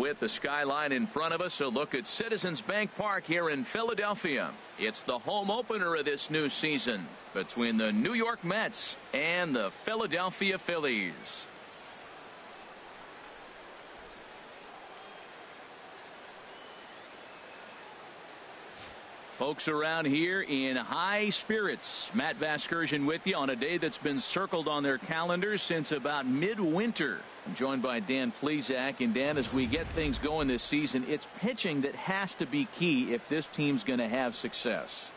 With the skyline in front of us, a look at Citizens Bank Park here in Philadelphia. It's the home opener of this new season between the New York Mets and the Philadelphia Phillies. Folks around here in high spirits. Matt Vasgersian with you on a day that's been circled on their calendars since about midwinter. I'm joined by Dan Plesac. And Dan, as we get things going this season, it's pitching that has to be key if this team's going to have success.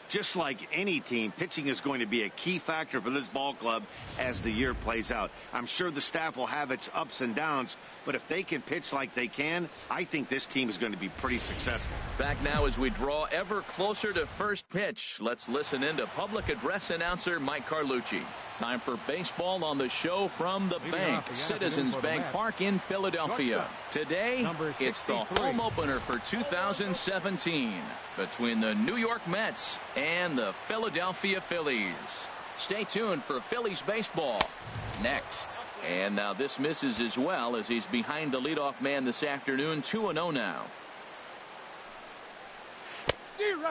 Just like any team, pitching is going to be a key factor for this ball club as the year plays out. I'm sure the staff will have its ups and downs, but if they can pitch like they can, I think this team is going to be pretty successful. Back now as we draw ever closer to first pitch. Let's listen in to public address announcer Mike Carlucci. Time for baseball on the show from the bank, Citizens Bank Park in Philadelphia. Today, it's the home opener for 2017 between the New York Mets and the Philadelphia Phillies. Stay tuned for Phillies baseball next. And now this misses as well as he's behind the leadoff man this afternoon. 2-0 now.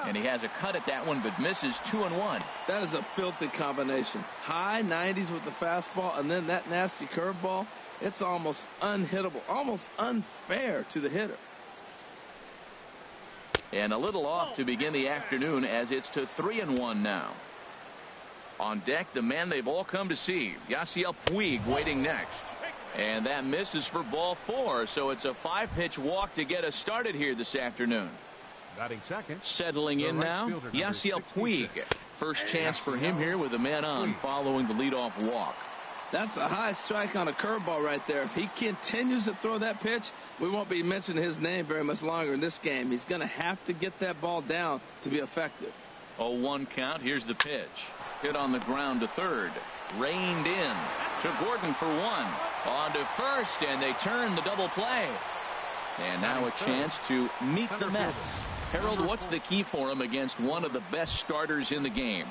And he has a cut at that one, but misses 2-1. That is a filthy combination. High 90s with the fastball, and then that nasty curveball. It's almost unhittable, almost unfair to the hitter. And a little off to begin the afternoon as it's to 3-1 now. On deck, the man they've all come to see, Yasiel Puig, waiting next. And that misses for ball 4, so it's a 5-pitch walk to get us started here this afternoon. Batting second. Settling in now, Yasiel Puig. First chance for him here with a man on following the leadoff walk. That's a high strike on a curveball right there. If he continues to throw that pitch, we won't be mentioning his name very much longer in this game. He's going to have to get that ball down to be effective. 0-1 count. Here's the pitch. Hit on the ground to third. Reined in to Gordon for 1. On to first, and they turn the double play. And now a chance to meet the Mets. Harold, what's the key for him against one of the best starters in the game?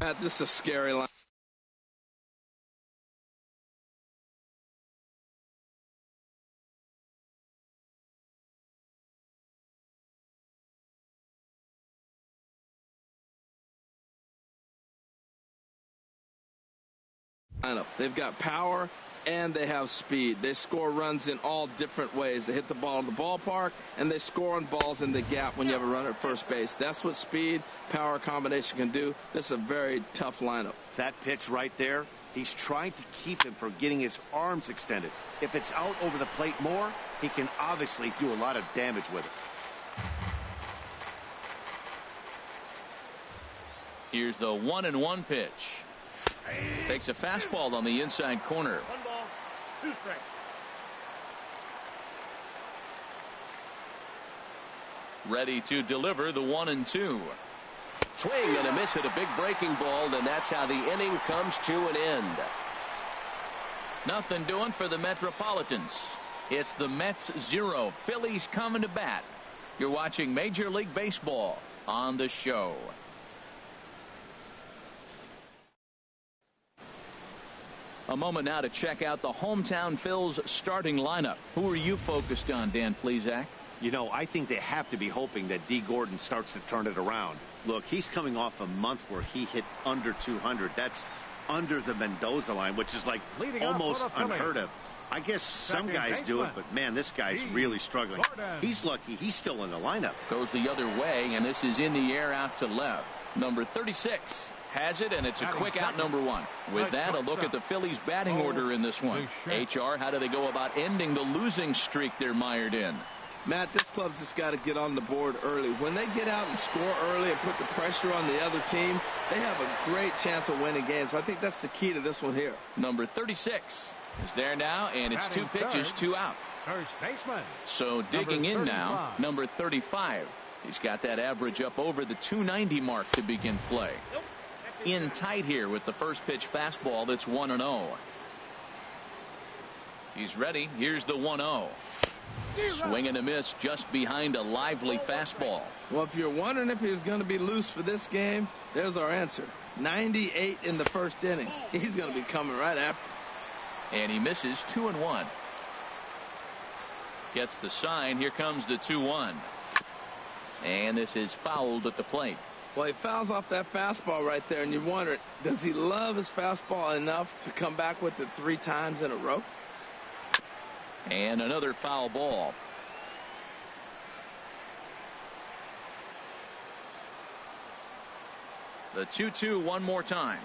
Matt, this is a scary line. They've got power and they have speed. They score runs in all different ways. They hit the ball in the ballpark and they score on balls in the gap when you have a runner at first base. That's what speed, power combination can do. This is a very tough lineup. That pitch right there, he's trying to keep him from getting his arms extended. If it's out over the plate more, he can obviously do a lot of damage with it. Here's the 1-1 pitch. Takes a fastball on the inside corner. 1 ball, 2 strikes. Ready to deliver the 1-2. Swing and a miss at a big breaking ball, and that's how the inning comes to an end. Nothing doing for the Metropolitans. It's the Mets 0, Phillies coming to bat. You're watching Major League Baseball on the show. A moment now to check out the hometown Phils starting lineup. Who are you focused on, Dan Plesac? You know, I think they have to be hoping that D. Gordon starts to turn it around. Look, he's coming off a month where he hit under 200. That's under the Mendoza line, which is like almost unheard of. I guess some guys do it, but man, this guy's really struggling. He's lucky he's still in the lineup. Goes the other way, and this is in the air out to left. Number 36 has it, and it's a quick out, number 1. With that, a look at the Phillies batting order in this one. HR, how do they go about ending the losing streak they're mired in? Matt, this club's just got to get on the board early. When they get out and score early and put the pressure on the other team, they have a great chance of winning games. I think that's the key to this one here. Number 36 is there now, and it's 2 pitches, 2 out. First baseman. So digging in now, number 35. He's got that average up over the 290 mark to begin play. In tight here with the first pitch fastball. That's 1-0. He's ready. Here's the 1-0. Swing and a miss just behind a lively fastball. Well, if you're wondering if he's going to be loose for this game, there's our answer. 98 in the first inning. He's going to be coming right after. And he misses 2-1. Gets the sign. Here comes the 2-1. And this is fouled at the plate. Well, he fouls off that fastball right there, and you wonder, does he love his fastball enough to come back with it 3 times in a row? And another foul ball. The 2-2 one more time.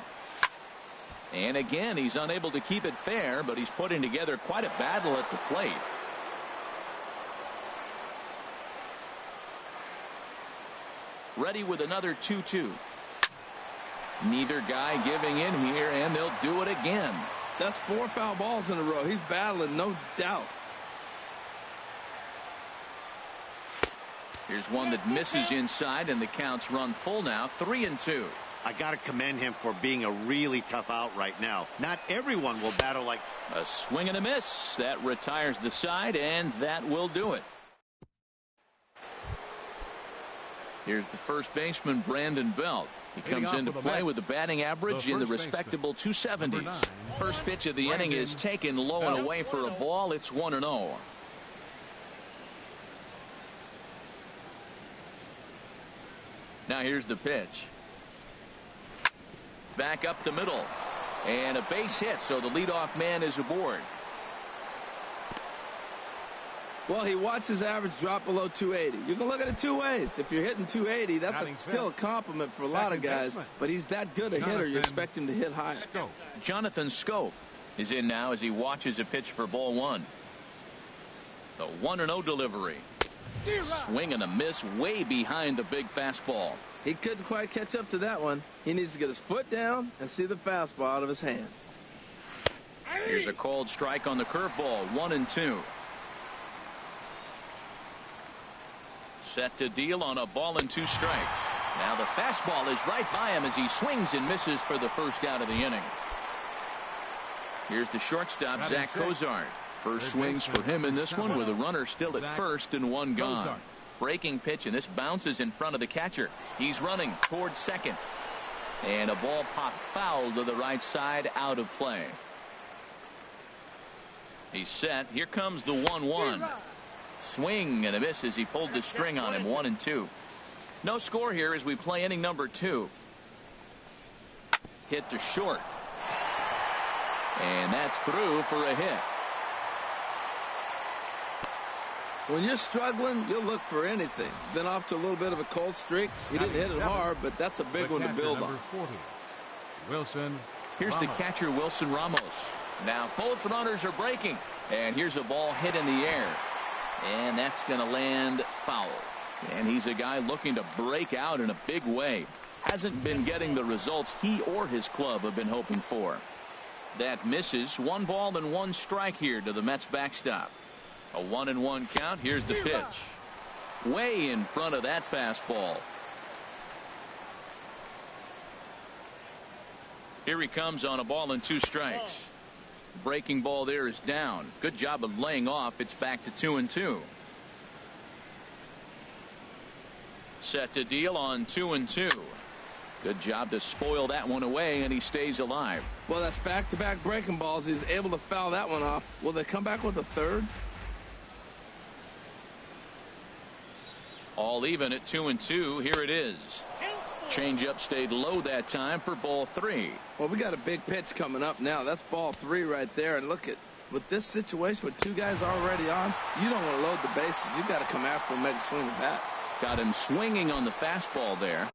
And again, he's unable to keep it fair, but he's putting together quite a battle at the plate. Ready with another 2-2. Neither guy giving in here, and they'll do it again. That's 4 foul balls in a row. He's battling, no doubt. Here's one that misses inside, and the count's run full now, 3-2. I got to commend him for being a really tough out right now. Not everyone will battle like a swing and a miss. That retires the side, and that will do it. Here's the first baseman, Brandon Belt. He comes into play with a batting average in the respectable 270s. First pitch of the inning is taken low and away for a ball. It's 1-0. Now here's the pitch. Back up the middle. And a base hit, so the leadoff man is aboard. Well, he watched his average drop below 280. You can look at it 2 ways. If you're hitting 280, that's still a compliment for a lot of guys. But he's that good a hitter, you expect him to hit higher. Jonathan Schoop is in now as he watches a pitch for ball 1. The 1-0 delivery. Swing and a miss way behind the big fastball. He couldn't quite catch up to that one. He needs to get his foot down and see the fastball out of his hand. Here's a called strike on the curveball. 1-2. Set to deal on a ball and 2 strikes. Now the fastball is right by him as he swings and misses for the first out of the inning. Here's the shortstop, Zach Cozart. First swings for him in this one with a runner still at first and 1 gone. Breaking pitch, and this bounces in front of the catcher. He's running towards second. And a ball popped foul to the right side, out of play. He's set. Here comes the 1-1. Swing and a miss as he pulled the string on him. 1-2. No score here as we play inning number 2. Hit to short. And that's through for a hit. When you're struggling, you'll look for anything. Been off to a little bit of a cold streak. He didn't hit it hard, but that's a big one to build on. Wilson. Here's the catcher, Wilson Ramos. Now both runners are breaking. And here's a ball hit in the air. And that's going to land foul. And he's a guy looking to break out in a big way. Hasn't been getting the results he or his club have been hoping for. That misses. 1 ball and 1 strike here to the Mets backstop. A 1-1 count. Here's the pitch. Way in front of that fastball. Here he comes on a ball and 2 strikes. Breaking ball there is down. Good job of laying off. It's back to 2-2. Set to deal on 2-2. Good job to spoil that one away, and he stays alive. Well, that's back-to-back breaking balls. He's able to foul that one off. Will they come back with a third? All even at 2-2. Here it is. Changeup stayed low that time for ball 3. Well, we got a big pitch coming up now. That's ball 3 right there. And look at, with this situation with 2 guys already on, you don't want to load the bases. You got to come after him, make him swing the bat. Got him swinging on the fastball there.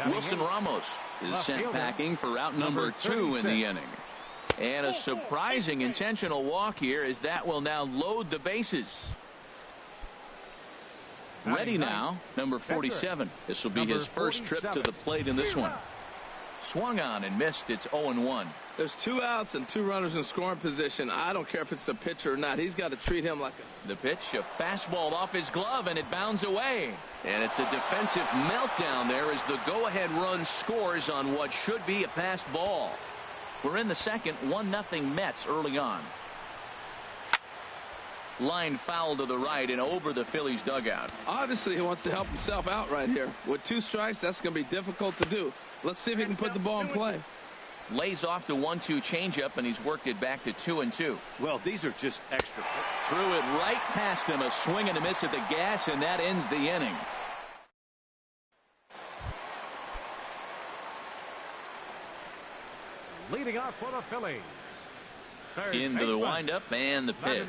Wilson Ramos is sent packing for out number 2 in the inning. And a surprising intentional walk here as that will now load the bases. Ready now, number 47. This will be his first trip to the plate in this one. Swung on and missed. It's 0-1. There's 2 outs and 2 runners in scoring position. I don't care if it's the pitcher or not. He's got to treat him like a... The pitch, a fastball off his glove, and it bounds away. And it's a defensive meltdown there as the go-ahead run scores on what should be a passed ball. We're in the second, 1-0 Mets early on. Line foul to the right and over the Phillies dugout. Obviously, he wants to help himself out right here. With 2 strikes, that's going to be difficult to do. Let's see if he can put the ball in play. Lays off the 1-2 changeup, and he's worked it back to 2-2. Well, these are just extra. Threw it right past him. A swing and a miss at the gas, and that ends the inning. Leading off for the Phillies. Into the windup and the pitch.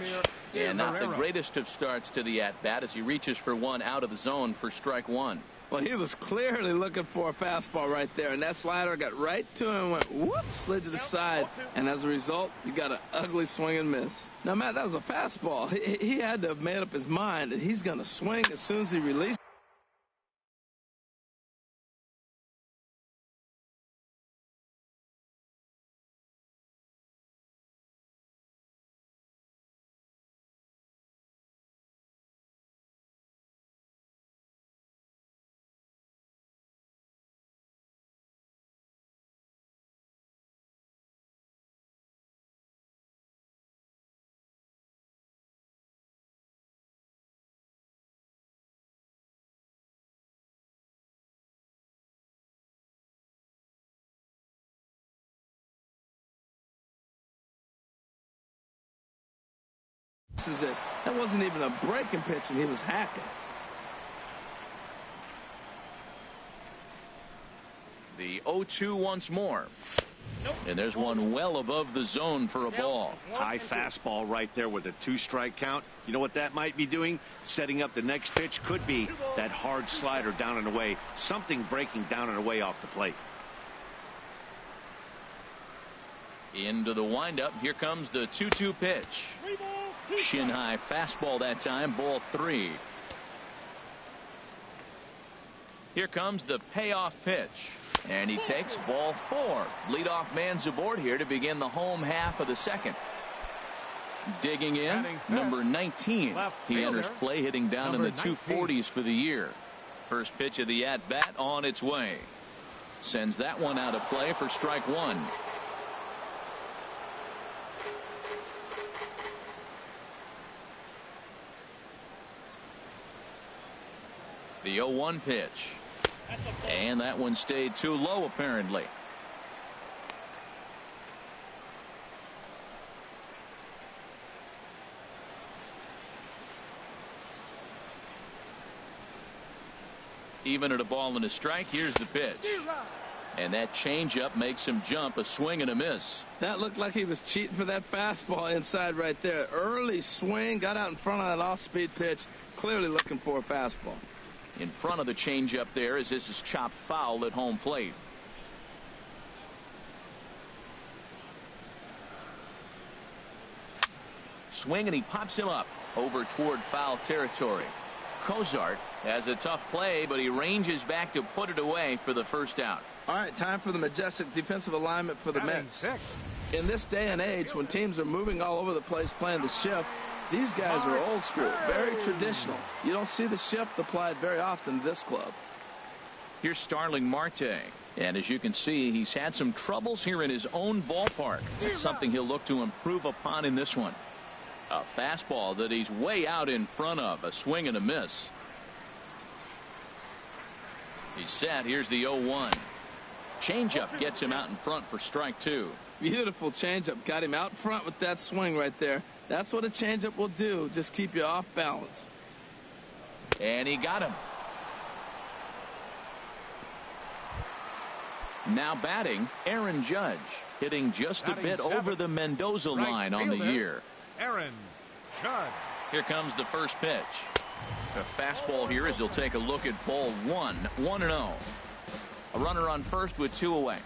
And not the greatest of starts to the at-bat as he reaches for one out of the zone for strike 1. Well, he was clearly looking for a fastball right there, and that slider got right to him and went whoop, slid to the side, and as a result, you got an ugly swing and miss. Now, Matt, that was a fastball. He had to have made up his mind that he's going to swing as soon as he released. This is it. That wasn't even a breaking pitch, and he was hacking. The 0-2 once more. And there's one well above the zone for a ball. High fastball right there with a 2-strike count. You know what that might be doing? Setting up the next pitch. Could be that hard slider down and away. Something breaking down and away off the plate. Into the windup. Here comes the 2-2 pitch. Shin high fastball that time. Ball 3. Here comes the payoff pitch. And he takes ball 4. Leadoff man's aboard here to begin the home half of the second. Digging in, number 19. He enters play hitting down in the 240s for the year. First pitch of the at-bat on its way. Sends that one out of play for strike 1. The 0-1 pitch. And that one stayed too low, apparently. Even at a ball and a strike, here's the pitch. And that changeup makes him jump. A swing and a miss. That looked like he was cheating for that fastball inside right there. Early swing, got out in front of that off-speed pitch, clearly looking for a fastball. In front of the changeup there as this is chopped foul at home plate. Swing and he pops him up over toward foul territory. Cozart has a tough play, but he ranges back to put it away for the first out. All right, time for the majestic defensive alignment for the Mets. In this day and age, when teams are moving all over the place playing the shift, these guys are old school, very traditional. You don't see the shift applied very often to this club. Here's Starling Marte. And as you can see, he's had some troubles here in his own ballpark. That's something he'll look to improve upon in this one. A fastball that he's way out in front of. A swing and a miss. He's set. Here's the 0-1. Changeup gets him out in front for strike 2. Beautiful changeup. Got him out front with that swing right there. That's what a changeup will do. Just keep you off balance. And he got him. Now batting, Aaron Judge. Hitting just a bit over the Mendoza line on the year. Aaron Judge. Here comes the first pitch. A fastball here as he'll take a look at ball 1. 1-0. A runner on first with 2 away.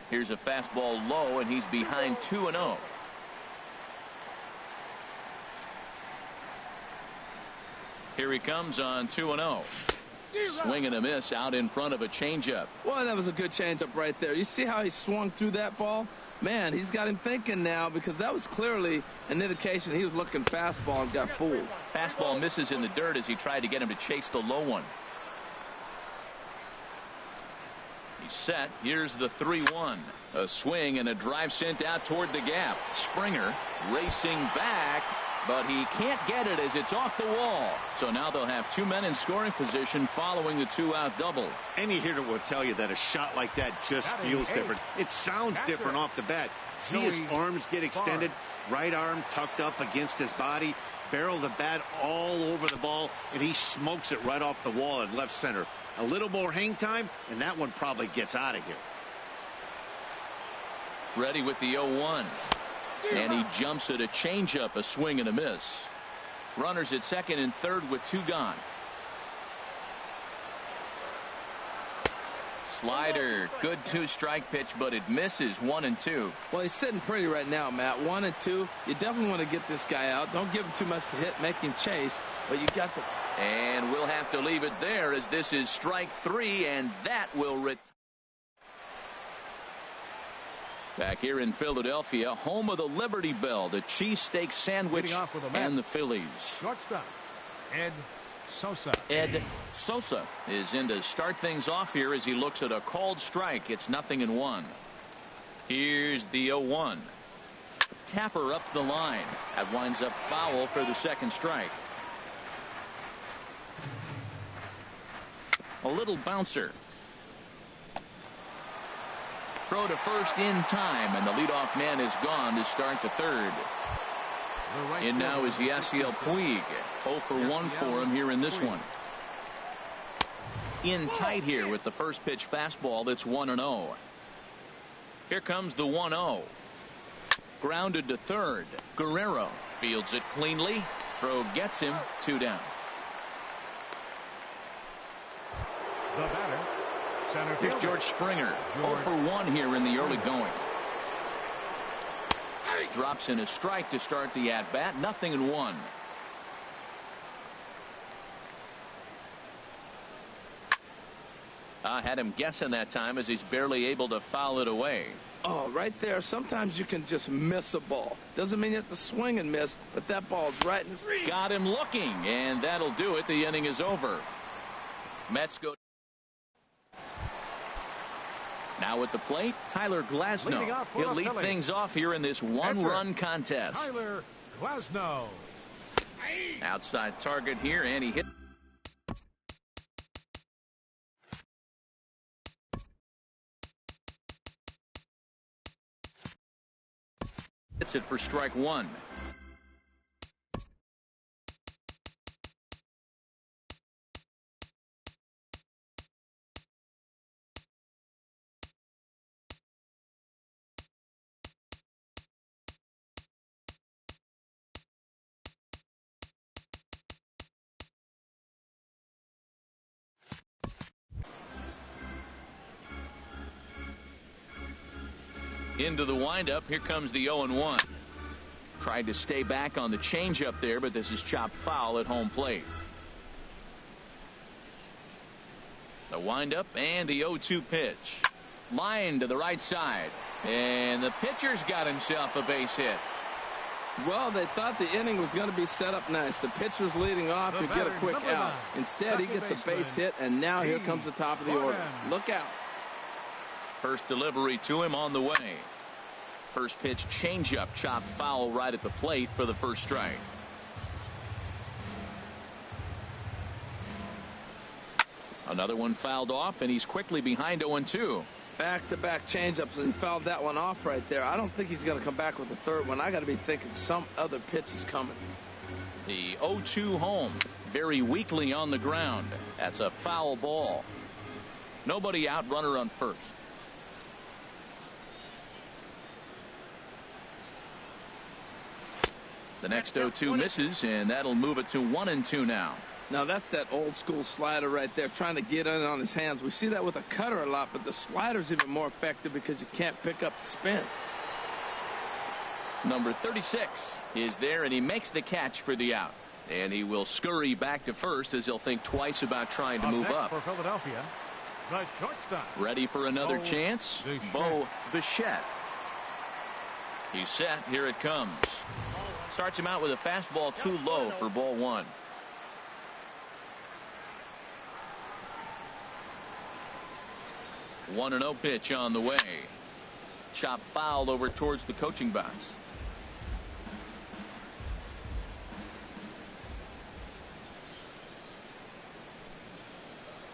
Here's a fastball low, and he's behind 2-0. Here he comes on 2-0. Swing and a miss out in front of a changeup. Well, that was a good changeup right there. You see how he swung through that ball? Man, he's got him thinking now, because that was clearly an indication he was looking fastball and got fooled. Fastball misses in the dirt as he tried to get him to chase the low one. He's set. Here's the 3-1. A swing and a drive sent out toward the gap. Springer racing back, but he can't get it as it's off the wall. So now they'll have two men in scoring position following the two-out double. Any hitter will tell you that a shot like that just feels different. It sounds different off the bat. See his arms get extended, right arm tucked up against his body, barrel the bat all over the ball, and he smokes it right off the wall in left center. A little more hang time, and that one probably gets out of here. Ready with the 0-1. And he jumps at a changeup, a swing and a miss. Runners at second and third with two gone. Slider, good two-strike pitch, but it misses. 1-2. Well, he's sitting pretty right now, Matt. 1-2. You definitely want to get this guy out. Don't give him too much to hit, make him chase. But you got the. And we'll have to leave it there as this is strike three, and that will back here in Philadelphia, home of the Liberty Bell, the cheesesteak sandwich, and the Phillies. Shortstop, Ed Sosa. Ed Sosa is in to start things off here as he looks at a called strike. It's 0-1. Here's the 0-1. Tapper up the line. That winds up foul for the second strike. A little bouncer. Throw to first in time, and the leadoff man is gone to start the third. In now is Yasiel Puig. 0 for 1 for him here in this one. In tight here with the first pitch fastball. That's 1-0. Here comes the 1-0. Grounded to third. Guerrero fields it cleanly. Throw gets him. 2 down. The batter, center fielder. Here's George Springer. 0 for 1 here in the early going. Drops in a strike to start the at-bat. 0-1. Had him guessing that time as he's barely able to foul it away. Oh, right there. Sometimes you can just miss a ball. Doesn't mean you have to swing and miss, but that ball's right in his. Got him looking, and that'll do it. The inning is over. Mets go. Now at the plate, Tyler Glasnow. He'll lead things off here in this one-run contest. Tyler Glasnow. Outside target here, and he hit. Hits it for strike one. Into the windup. Here comes the 0-1. Tried to stay back on the changeup there, but this is chopped foul at home plate. The windup and the 0-2 pitch. Line to the right side. And the pitcher's got himself a base hit. Well, they thought the inning was going to be set up nice. The pitcher's leading off to get a quick out. Instead, he gets a base hit, and now here comes the top of the order. Look out. First delivery to him on the way. First pitch changeup chopped foul right at the plate for the first strike. Another one fouled off, and he's quickly behind 0-2. Back-to-back changeups, and he fouled that one off right there. I don't think he's going to come back with the third one. I got to be thinking some other pitch is coming. The 0-2 home, very weakly on the ground. That's a foul ball. Nobody out, runner on first. The next 0-2 misses, and that'll move it to 1-2 now. Now that's that old school slider right there, trying to get in on his hands. We see that with a cutter a lot, but the slider's even more effective because you can't pick up the spin. Number 36 is there, and he makes the catch for the out. And he will scurry back to first as he'll think twice about trying to move up. For Philadelphia, the shortstop. Ready for another chance? Bo Bichette. He's set. Here it comes. Starts him out with a fastball too low for ball one. 1-0 pitch on the way. Chop foul over towards the coaching box.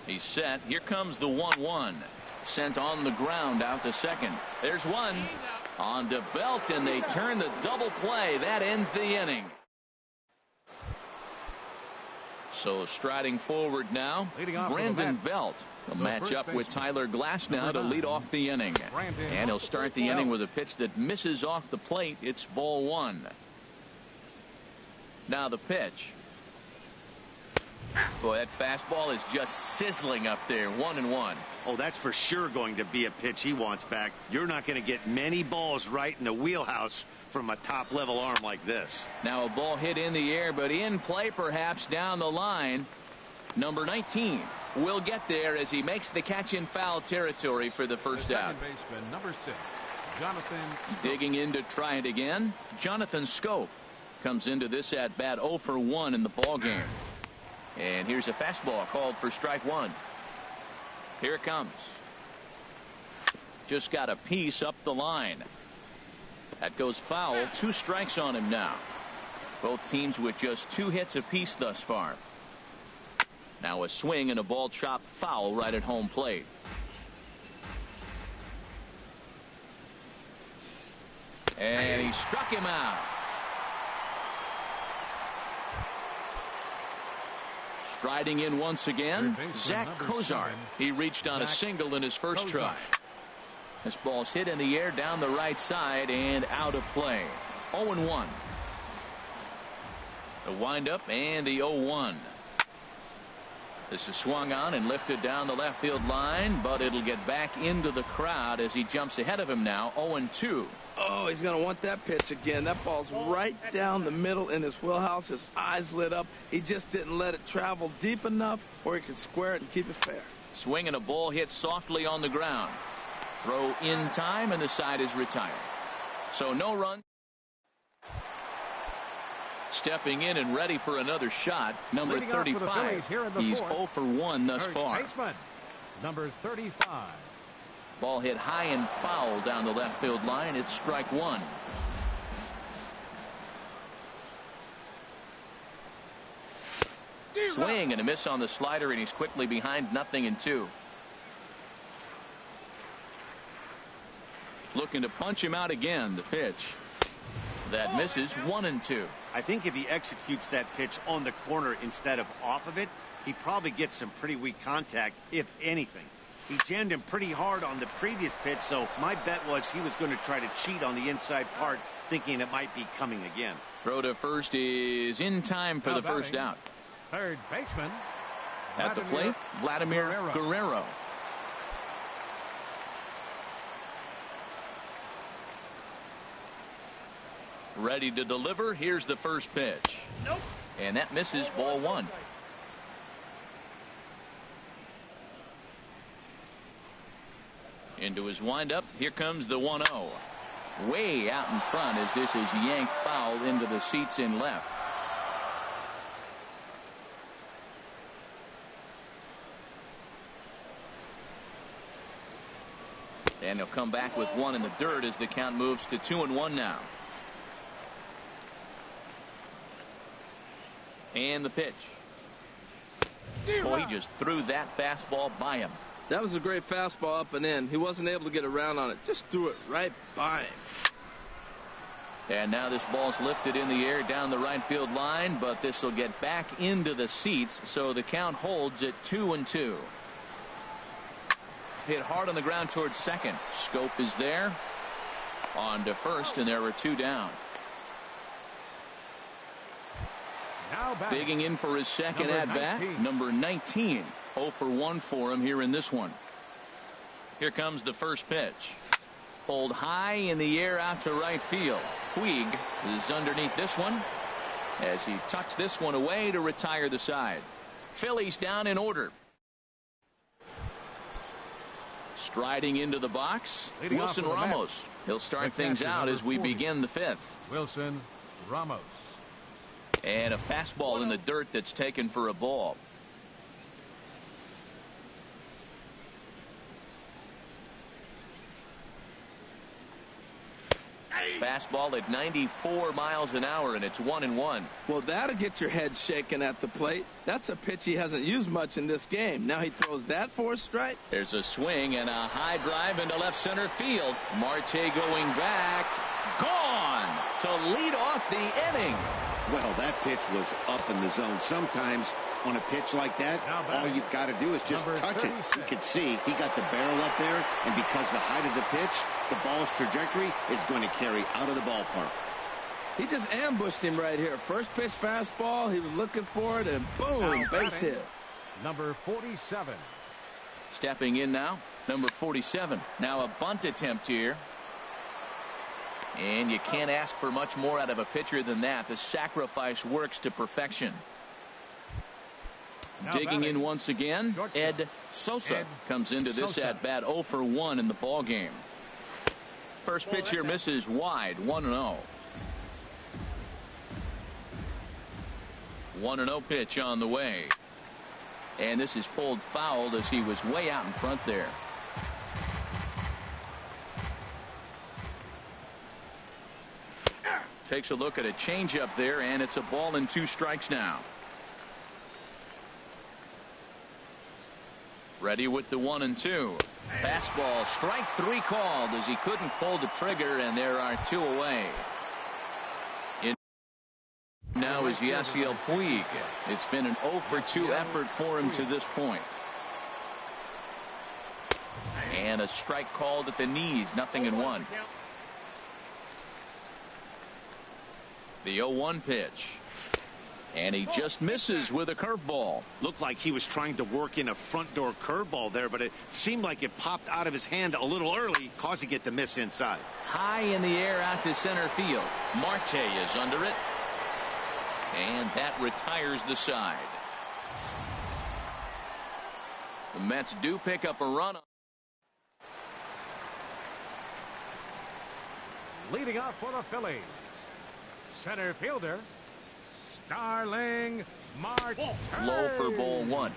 He's set. Here comes the 1-1. Sent on the ground out to second. There's one on to Belt, and they turn the double play. That ends the inning. So striding forward now, Brandon Belt will match up with Tyler Glass now to lead off the inning. And he'll start the inning with a pitch that misses off the plate. It's ball one. Now the pitch. Boy, that fastball is just sizzling up there. 1-1. Oh, that's for sure going to be a pitch he wants back. You're not going to get many balls right in the wheelhouse from a top-level arm like this. Now a ball hit in the air, but in play perhaps down the line. Number 19 will get there as he makes the catch in foul territory for the first out. Baseman, number 6, Jonathan. Digging in to try it again. Jonathan Scope comes into this at bat 0 for 1 in the ball game. And here's a fastball called for strike one. Here it comes. Just got a piece up the line. That goes foul. 2 strikes on him now. Both teams with just 2 hits apiece thus far. Now a swing and a ball chopped foul right at home plate. And he struck him out. Striding in once again, Zach Kozar. He reached on a single in his first try. This ball's hit in the air down the right side and out of play. 0-1. The windup and the 0-1. This is swung on and lifted down the left field line, but it'll get back into the crowd as he jumps ahead of him now. 0-2. Oh, he's going to want that pitch again. That ball's right down the middle in his wheelhouse. His eyes lit up. He just didn't let it travel deep enough where he could square it and keep it fair. Swing and a ball hit softly on the ground. Throw in time, and the side is retired. So no run. Stepping in and ready for another shot, number 35. He's 0 for 1 thus far. Baseman, number 35. Ball hit high and foul down the left field line. It's strike one. Swing and a miss on the slider, and he's quickly behind 0-2. Looking to punch him out again. The pitch that misses. 1-2. I think if he executes that pitch on the corner instead of off of it, he probably gets some pretty weak contact, if anything. He jammed him pretty hard on the previous pitch, so my bet was he was going to try to cheat on the inside part, thinking it might be coming again. Throw to first is in time for the first out. Third baseman. At the plate, Vladimir Guerrero. Ready to deliver. Here's the first pitch. Nope. And that misses. Ball one. Into his windup. Here comes the 1-0. Way out in front as this is yanked foul into the seats in left. And he'll come back with one in the dirt as the count moves to 2-1 now. And the pitch. Boy, he just threw that fastball by him. That was a great fastball up and in. He wasn't able to get around on it. Just threw it right by him. And now this ball's lifted in the air down the right field line, but this will get back into the seats, so the count holds at 2-2. Hit hard on the ground towards second. Scope is there. On to first, and there were 2 down. Digging in for his second at-bat, number 19. 0 for 1 for him here in this one. Here comes the first pitch. Pulled high in the air out to right field. Puig is underneath this one as he tucks this one away to retire the side. Phillies down in order. Striding into the box, Wilson Ramos. He'll start things out as we begin the 5th. Wilson Ramos. And a fastball in the dirt that's taken for a ball. Fastball at 94 miles an hour, and it's 1-1. Well, that'll get your head shaking at the plate. That's a pitch he hasn't used much in this game. Now he throws that for a strike. There's a swing and a high drive into left center field. Marte going back. Gone to lead off the inning. Well, that pitch was up in the zone. Sometimes on a pitch like that, all you've got to do is just touch it. You can see he got the barrel up there, and because the height of the pitch, the ball's trajectory is going to carry out of the ballpark. He just ambushed him right here. First pitch fastball, he was looking for it, and boom, base hit. Number 47. Stepping in now, number 47. Now a bunt attempt here. And you can't ask for much more out of a pitcher than that. The sacrifice works to perfection. Digging in once again, Ed Sosa comes into this at-bat 0 for 1 in the ball game. First pitch here misses wide, 1-0. 1-0 pitch on the way. And this is pulled foul as he was way out in front there. Takes a look at a changeup there, and it's a ball and 2 strikes now. Ready with the 1-2. Fastball, strike 3 called as he couldn't pull the trigger, and there are 2 away. In now is Yasiel Puig. It's been an 0 for 2 effort for him to this point. And a strike called at the knees, 0-1. The 0-1 pitch. And he just misses with a curveball. Looked like he was trying to work in a front door curveball there, but it seemed like it popped out of his hand a little early, causing it to miss inside. High in the air out to center field. Marte is under it. And that retires the side. The Mets do pick up a run. Leading off for the Phillies, center fielder Starling Marte. Low for ball 1.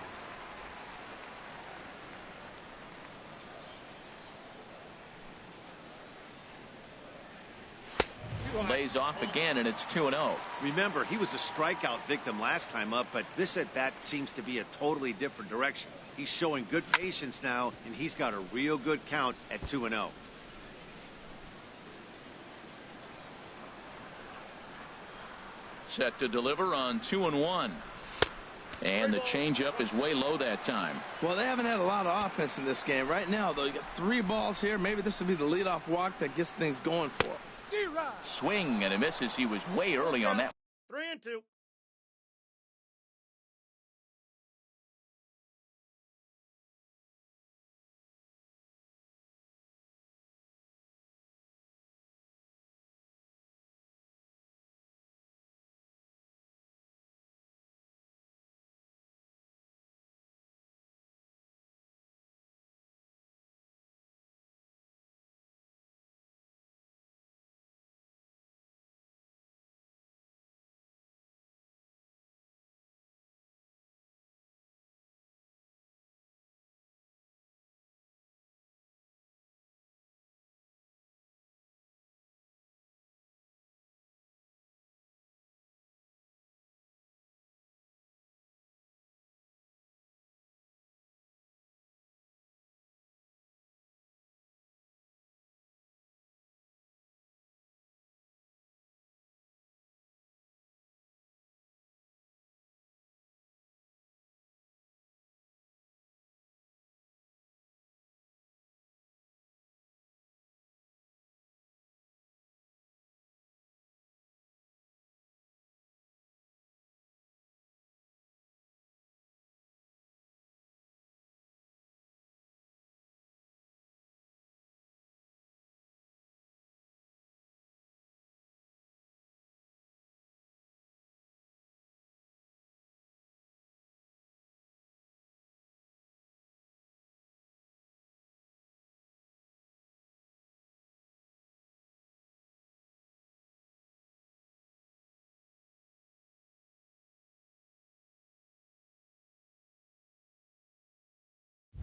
Lays off again, and it's 2-0. Remember, he was a strikeout victim last time up, but this at bat seems to be a totally different direction. He's showing good patience now, and he's got a real good count at 2-0. Set to deliver on 2-1. And the changeup is way low that time. Well, they haven't had a lot of offense in this game. Right now, though, you got 3 balls here. Maybe this will be the leadoff walk that gets things going for him. Swing and a misses. He was way early on that. 3-2.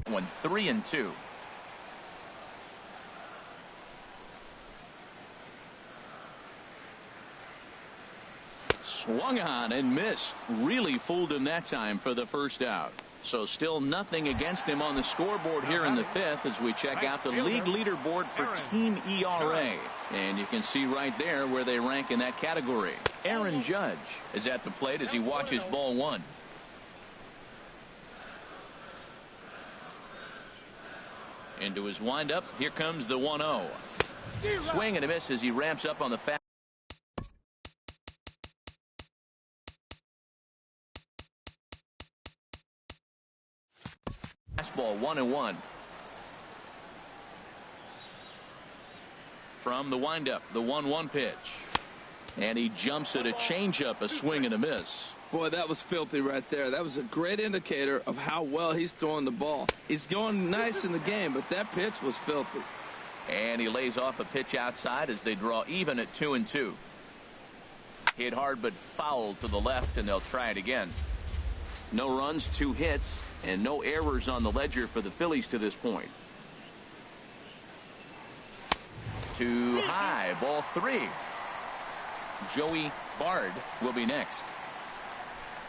One 3-2. Swung on and missed. Really fooled him that time for the first out. So still nothing against him on the scoreboard here in the fifth as we check out the league leaderboard for team ERA. And you can see right there where they rank in that category. Aaron Judge is at the plate as he watches ball one. Into his windup. Here comes the 1-0. Swing and a miss as he ramps up on the fast. Fastball 1-1. From the windup, the 1-1 pitch. And he jumps at a changeup, a swing and a miss. Boy, that was filthy right there. That was a great indicator of how well he's throwing the ball. He's going nice in the game, but that pitch was filthy. And he lays off a pitch outside as they draw even at 2-2. Hit hard but foul to the left, and they'll try it again. No runs, 2 hits, and no errors on the ledger for the Phillies to this point. Too high, ball 3. Joey Bard will be next.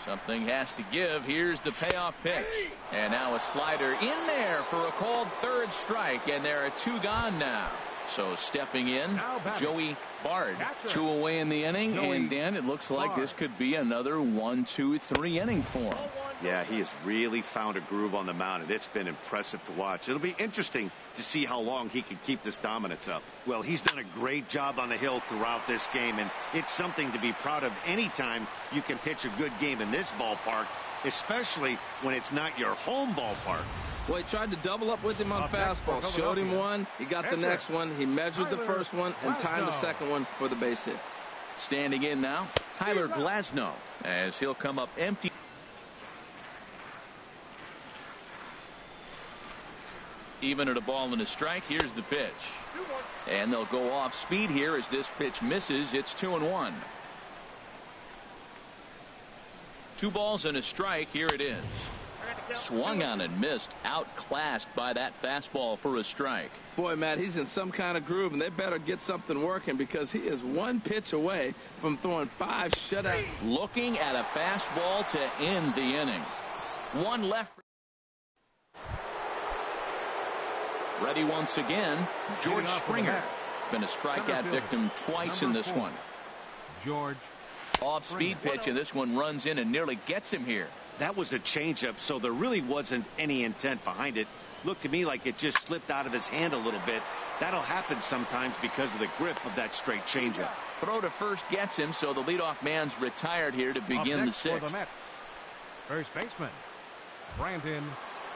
Something has to give. Here's the payoff pitch. And now a slider in there for a called third strike. And there are 2 gone now. So stepping in, Joey Bard. 2 away in the inning. And Dan, it looks like this could be another 1, 2, 3 inning for him. Yeah, he has really found a groove on the mound, and it's been impressive to watch. It'll be interesting to see how long he can keep this dominance up. Well, he's done a great job on the hill throughout this game, and it's something to be proud of anytime you can pitch a good game in this ballpark, especially when it's not your home ballpark. Well, he tried to double up with him on fastball. Showed him one. He got the next one. He measured the first one and timed the second one for the base hit. Standing in now, Tyler Glasnow, as he'll come up empty. Even at a ball and a strike. Here's the pitch. And they'll go off speed here as this pitch misses. It's 2-1. 2 balls and a strike. Here it is. Swung on and missed. Outclassed by that fastball for a strike. Boy, Matt, he's in some kind of groove, and they better get something working because he is 1 pitch away from throwing 5 shutout. Looking at a fastball to end the inning. 1 left. Ready once again, George Springer. Been a strikeout victim twice in this one. George. Off-speed pitch, and this one runs in and nearly gets him here. That was a changeup, so there really wasn't any intent behind it. Looked to me like it just slipped out of his hand a little bit. That'll happen sometimes because of the grip of that straight changeup. Throw to first gets him, so the leadoff man's retired here to begin the 6th. First baseman, Brandon.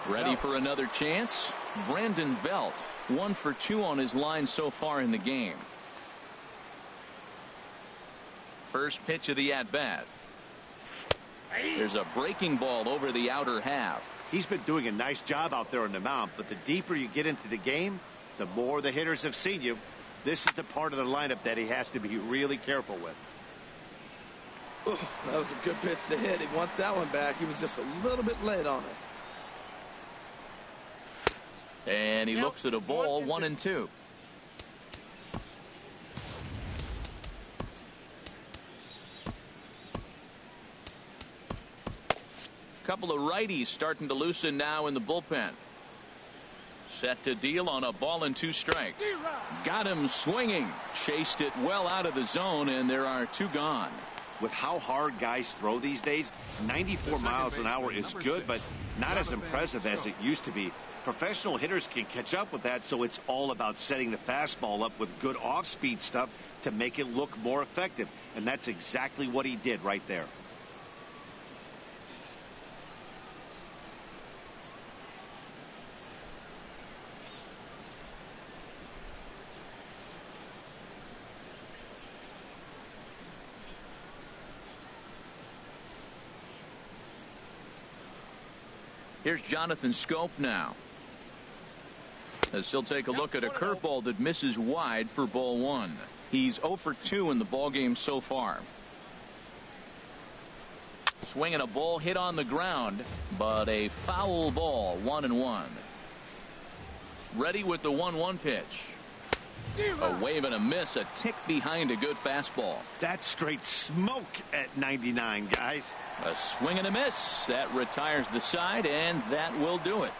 Ready for another chance? Brandon Belt, 1 for 2 on his line so far in the game. First pitch of the at-bat. There's a breaking ball over the outer half. He's been doing a nice job out there on the mound, but the deeper you get into the game, the more the hitters have seen you. This is the part of the lineup that he has to be really careful with. Ooh, that was a good pitch to hit. He wants that one back. He was just a little bit late on it. And he looks at a ball, 1-2. Couple of righties starting to loosen now in the bullpen. Set to deal on a ball and 2 strikes. Got him swinging. Chased it well out of the zone, and there are 2 gone. With how hard guys throw these days, 94 miles an hour is good, but not as impressive as it used to be. Professional hitters can catch up with that, so it's all about setting the fastball up with good off-speed stuff to make it look more effective. And that's exactly what he did right there. Here's Jonathan Scope now, as he'll take a look at a curveball that misses wide for ball 1. He's 0 for 2 in the ballgame so far. Swinging a ball hit on the ground, but a foul ball, 1-1. Ready with the 1-1 pitch. A wave and a miss, a tick behind a good fastball. That's straight smoke at 99, guys. A swing and a miss. That retires the side, and that will do it.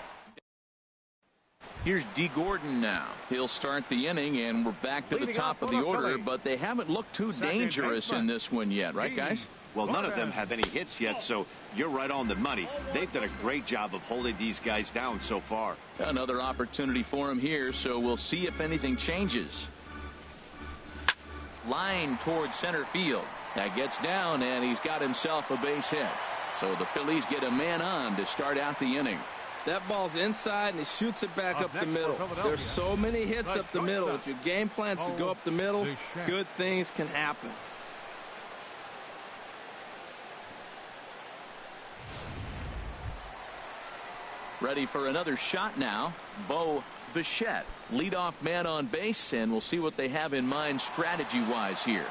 Here's D. Gordon now. He'll start the inning, and we're back to the top of the order, but they haven't looked too dangerous in this one yet, right, guys? Well, none of them have any hits yet, so you're right on the money. They've done a great job of holding these guys down so far. Another opportunity for him here, so we'll see if anything changes. Line towards center field. That gets down, and he's got himself a base hit. So the Phillies get a man on to start out the inning. That ball's inside, and he shoots it back up the middle. There's so many hits up the middle. If your game plan's to go up the middle, good things can happen. Ready for another shot now. Bo Bichette, leadoff man on base, and we'll see what they have in mind strategy-wise here.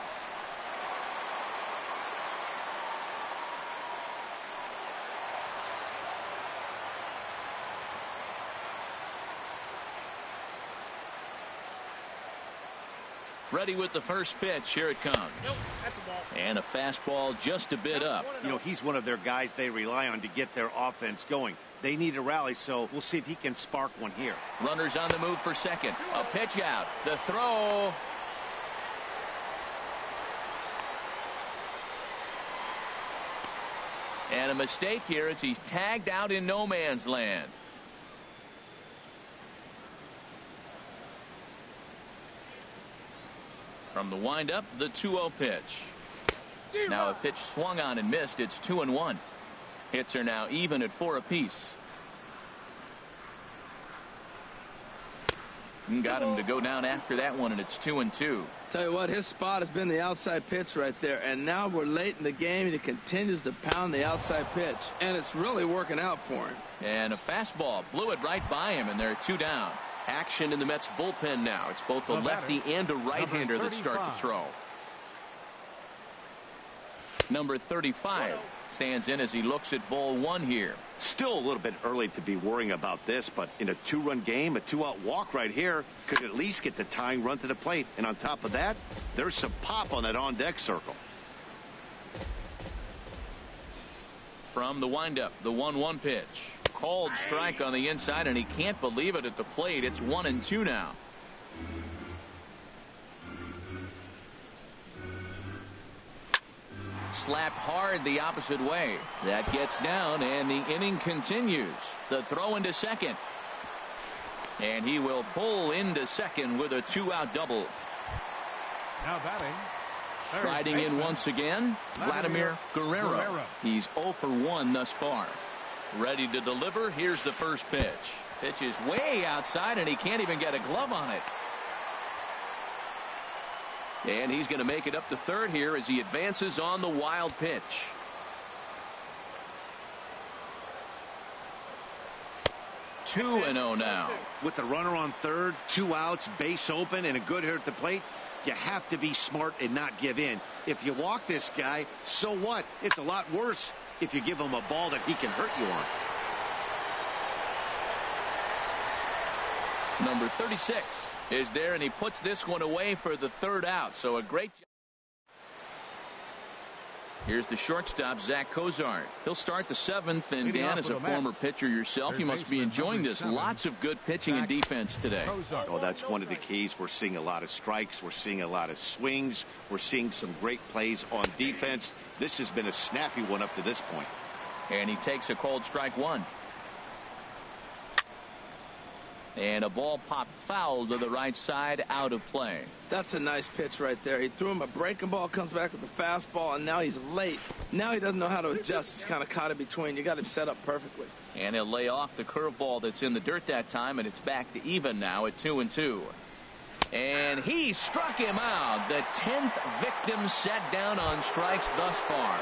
Ready with the first pitch. Here it comes. And a fastball just a bit up. You know, he's one of their guys they rely on to get their offense going. They need a rally, so we'll see if he can spark one here. Runners on the move for second. A pitch out. The throw. And a mistake here as he's tagged out in no man's land. From the windup, the 2-0 pitch. Now a pitch swung on and missed. It's 2-1. Hits are now even at 4 apiece. Got him to go down after that one, and it's 2-2. Tell you what, his spot has been the outside pitch right there, and now we're late in the game, and he continues to pound the outside pitch, and it's really working out for him. And a fastball blew it right by him, and they're 2 down. Action in the Mets bullpen now. It's both a lefty and a right-hander that start to throw. Number 35 stands in as he looks at ball 1 here. Still a little bit early to be worrying about this, but in a 2-run game, a 2-out walk right here could at least get the tying run to the plate. And on top of that, there's some pop on that on-deck circle. From the windup, the 1-1 pitch. Called strike on the inside, and he can't believe it at the plate. It's 1-2 now. Slapped hard the opposite way. That gets down, and the inning continues. The throw into second. And he will pull into second with a 2-out double. Now batting. Sliding in once again, Vladimir Guerrero. He's 0 for 1 thus far. Ready to deliver. Here's the first pitch. Pitch is way outside, and he can't even get a glove on it. And he's going to make it up to third here as he advances on the wild pitch. Two and 0 now. With the runner on third, 2 outs, base open, and a good hitter at the plate, you have to be smart and not give in. If you walk this guy, so what? It's a lot worse if you give him a ball that he can hurt you on. Number 36 is there, and he puts this one away for the 3rd out. So a great job. Here's the shortstop, Zach Cozart. He'll start the 7th, and Dan, as a former pitcher yourself, you must be enjoying this. Lots of good pitching and defense today. Oh, that's one of the keys. We're seeing a lot of strikes. We're seeing a lot of swings. We're seeing some great plays on defense. This has been a snappy one up to this point. And he takes a called strike 1. And a ball popped foul to the right side, out of play. That's a nice pitch right there. He threw him a breaking ball, comes back with the fastball, and now he's late. Now he doesn't know how to adjust. He's kind of caught in between. You got him set up perfectly. And he'll lay off the curveball that's in the dirt that time, and it's back to even now at 2-2. And he struck him out. The 10th victim set down on strikes thus far.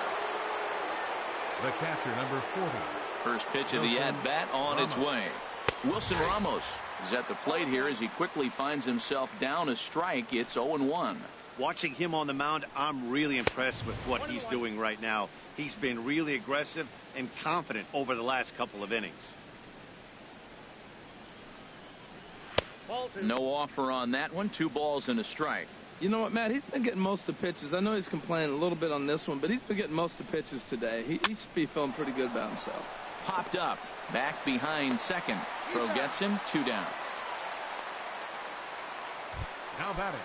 The catcher, number 40. First pitch of the at-bat on its way. Wilson Ramos is at the plate here as he quickly finds himself down a strike. It's 0-1. Watching him on the mound, I'm really impressed with what he's doing right now. He's been really aggressive and confident over the last couple of innings. No offer on that one. 2 balls and a strike. You know what, Matt? He's been getting most of the pitches. I know he's complaining a little bit on this one, but he's been getting most of the pitches today. He should be feeling pretty good about himself. Popped up. Back behind second. Throw gets him. 2 down. Now batting,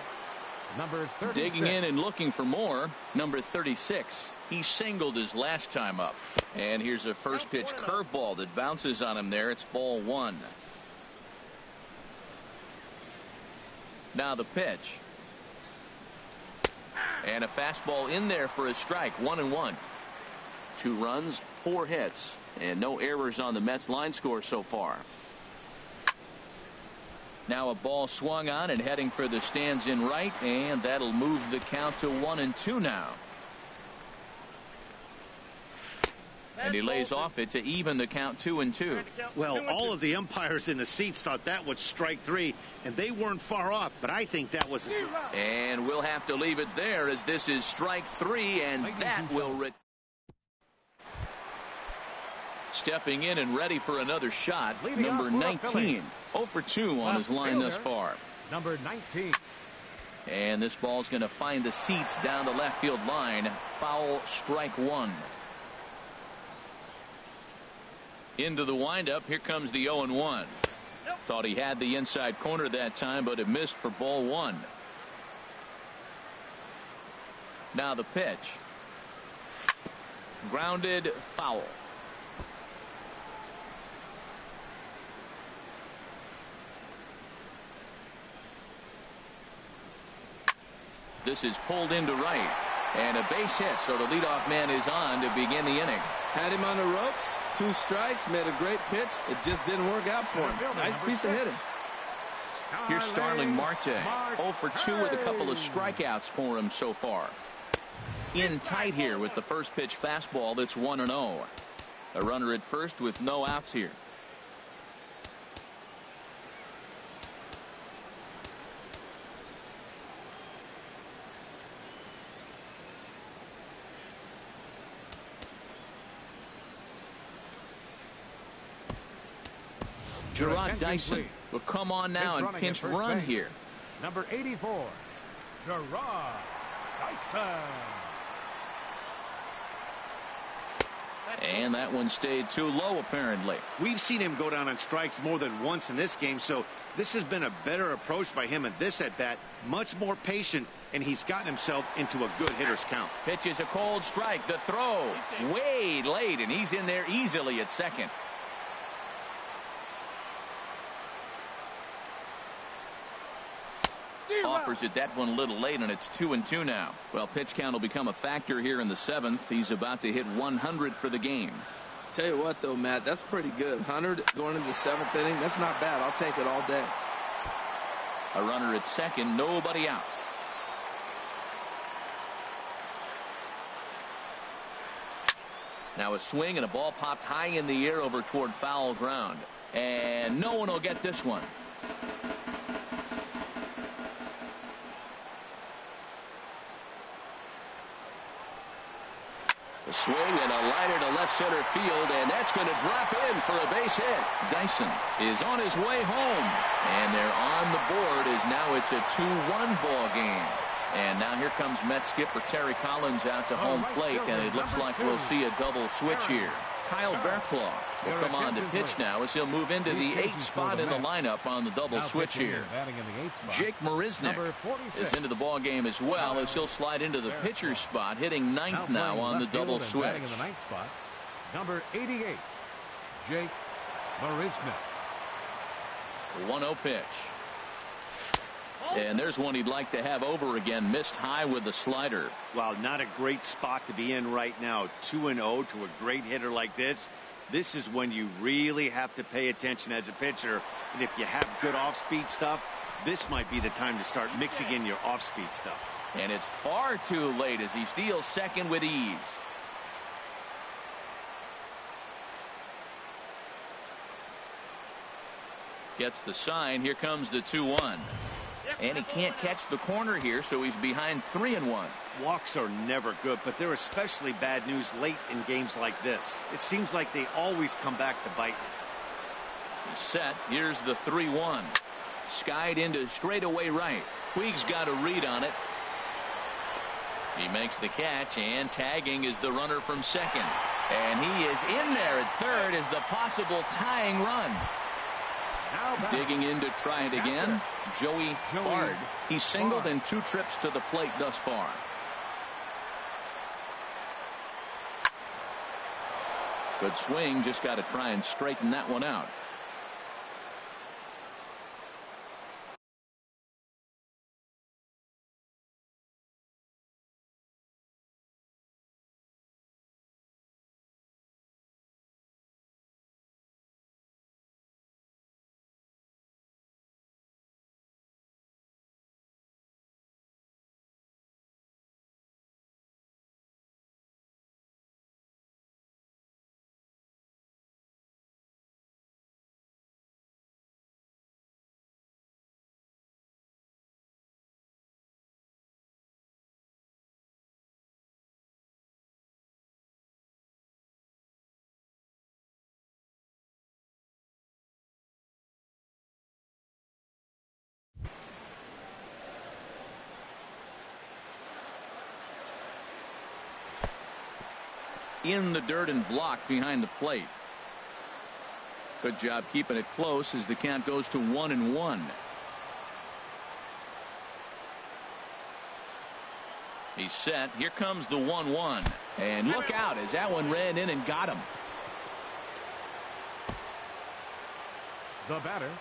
number 36. Digging in and looking for more. Number 36. He singled his last time up. And here's a first pitch curveball that bounces on him there. It's ball 1. Now the pitch. And a fastball in there for a strike. 1-1. 2 runs, 4 hits, and no errors on the Mets line score so far. Now a ball swung on and heading for the stands in right, and that'll move the count to 1-2 now. And he lays off it to even the count 2-2. Well, all of the umpires in the seats thought that was strike 3, and they weren't far off, but I think that was. And we'll have to leave it there as this is strike 3, and that will. Stepping in and ready for another shot, number 19. 0 for 2 on his line thus far. Number 19. And this ball's going to find the seats down the left field line. Foul, strike 1. Into the windup. Here comes the 0-1. Thought he had the inside corner that time, but it missed for ball 1. Now the pitch. Grounded, foul. This is pulled into right. And a base hit, so the leadoff man is on to begin the inning. Had him on the ropes. 2 strikes. Made a great pitch. It just didn't work out for him. Nice piece of hitting. Here's Starling Marte. 0 for 2 with a couple of strikeouts for him so far. In tight here with the first pitch fastball that's 1-0. A runner at first with no outs here. Gerard Dyson will come on now and pinch run here. Number 84, Gerard Dyson. And that one stayed too low, apparently. We've seen him go down on strikes more than once in this game, so this has been a better approach by him at this at-bat. Much more patient, and he's gotten himself into a good hitter's count. Pitch is a cold strike. The throw way late, and he's in there easily at second. Offers it that one a little late, and it's 2-2 now. Well, pitch count will become a factor here in the 7th. He's about to hit 100 for the game. Tell you what, though, Matt, that's pretty good. 100 going into the 7th inning. That's not bad. I'll take it all day. A runner at second, nobody out. Now a swing and a ball popped high in the air over toward foul ground. And no one will get this one. A swing and a liner to left center field, and that's going to drop in for a base hit. Dyson is on his way home, and they're on the board as now it's a 2-1 ball game. And now here comes Mets skipper Terry Collins out to home plate, and it looks like we'll see a double switch here. Kyle Bearclaw will come on to pitch now as he'll move into the 8th spot in the lineup on the double switch here. Jake Marisnick is into the ball game as well as he'll slide into the pitcher's spot, hitting 9th now on the double switch. In the 9th spot, number 88, Jake Marisnick. 1-0 pitch. And there's one he'd like to have over again. Missed high with the slider. Well, not a great spot to be in right now. 2-0 to a great hitter like this. This is when you really have to pay attention as a pitcher. And if you have good off-speed stuff, this might be the time to start mixing in your off-speed stuff. And it's far too late as he steals second with ease. Gets the sign. Here comes the 2-1. And he can't catch the corner here, so he's behind 3-1. Walks are never good, but they're especially bad news late in games like this. It seems like they always come back to bite. He's set. Here's the 3-1. Skied into straightaway right. Puig's got a read on it. He makes the catch, and tagging is the runner from second. And he is in there at third as the possible tying run. Digging in to try it again, Joey Bard. He's singled in 2 trips to the plate thus far. Good swing, just got to try and straighten that one out. In the dirt and blocked behind the plate. Good job keeping it close as the count goes to 1-1. He's set. Here comes the 1-1. And look out as that one ran in and got him. The batter,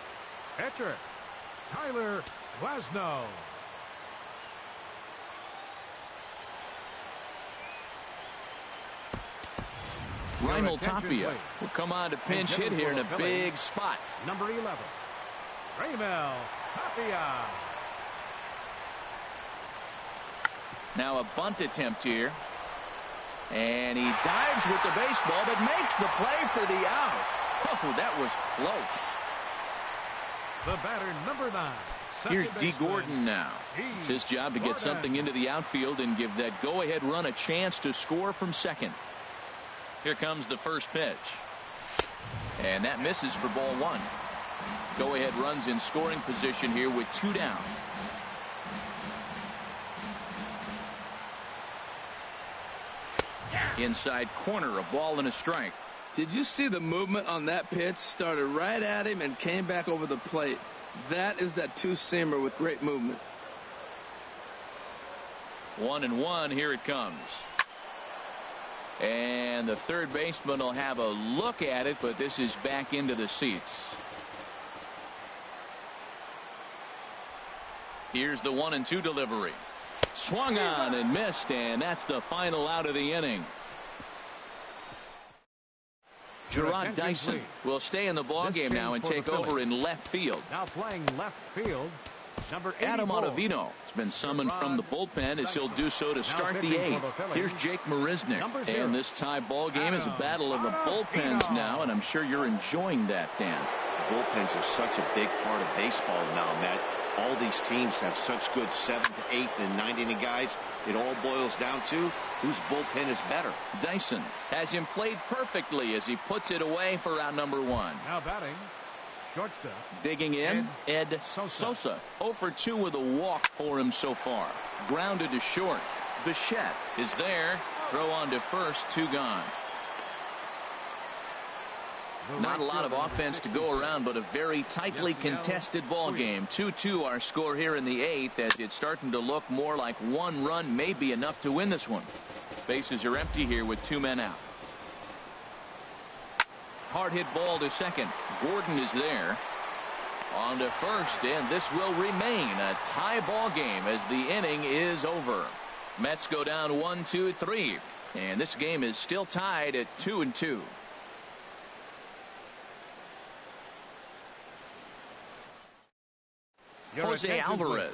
pitcher, Tyler Glasnow. Raimel Tapia will come on to pinch hit here in a big spot. Number 11, Raimel Tapia. Now a bunt attempt here. And he dives with the baseball but makes the play for the out. Oh, that was close. The batter, number 9. Here's D. Gordon now. It's his job to get something into the outfield and give that go-ahead run a chance to score from second. Here comes the first pitch. And that misses for ball 1. Go-ahead runs in scoring position here with 2 down. Inside corner, a ball and a strike. Did you see the movement on that pitch? Started right at him and came back over the plate. That is that two-seamer with great movement. 1-1. Here it comes. And the third baseman will have a look at it, but this is back into the seats. Here's the 1-2 delivery. Swung on and missed, and that's the final out of the inning. Gerard Dyson will stay in the ballgame now and take over in left field. Now playing left field, number 84. Adam Ottavino has been summoned from the bullpen as he'll do so to start the 8th. Here's Jake Marisnick. And this tie ball game is a battle of the bullpens now, and I'm sure you're enjoying that, Dan. Bullpens are such a big part of baseball now, Matt. All these teams have such good 7th, 8th, and 9th inning guys. It all boils down to whose bullpen is better. Dyson has him played perfectly as he puts it away for out number 1. Now batting, shortstop. Digging in, Ed Sosa. 0 for 2 with a walk for him so far. Grounded to short. Bichette is there. Throw on to first, 2 gone. Not a lot of offense to go around, but a very tightly contested ball game. 2-2 our score here in the 8th, as it's starting to look more like 1 run may be enough to win this one. Bases are empty here with 2 men out. Hard hit ball to second. Gordon is there. On to first, and this will remain a tie ball game as the inning is over. Mets go down 1-2-3, and this game is still tied at 2-2. Jose Alvarez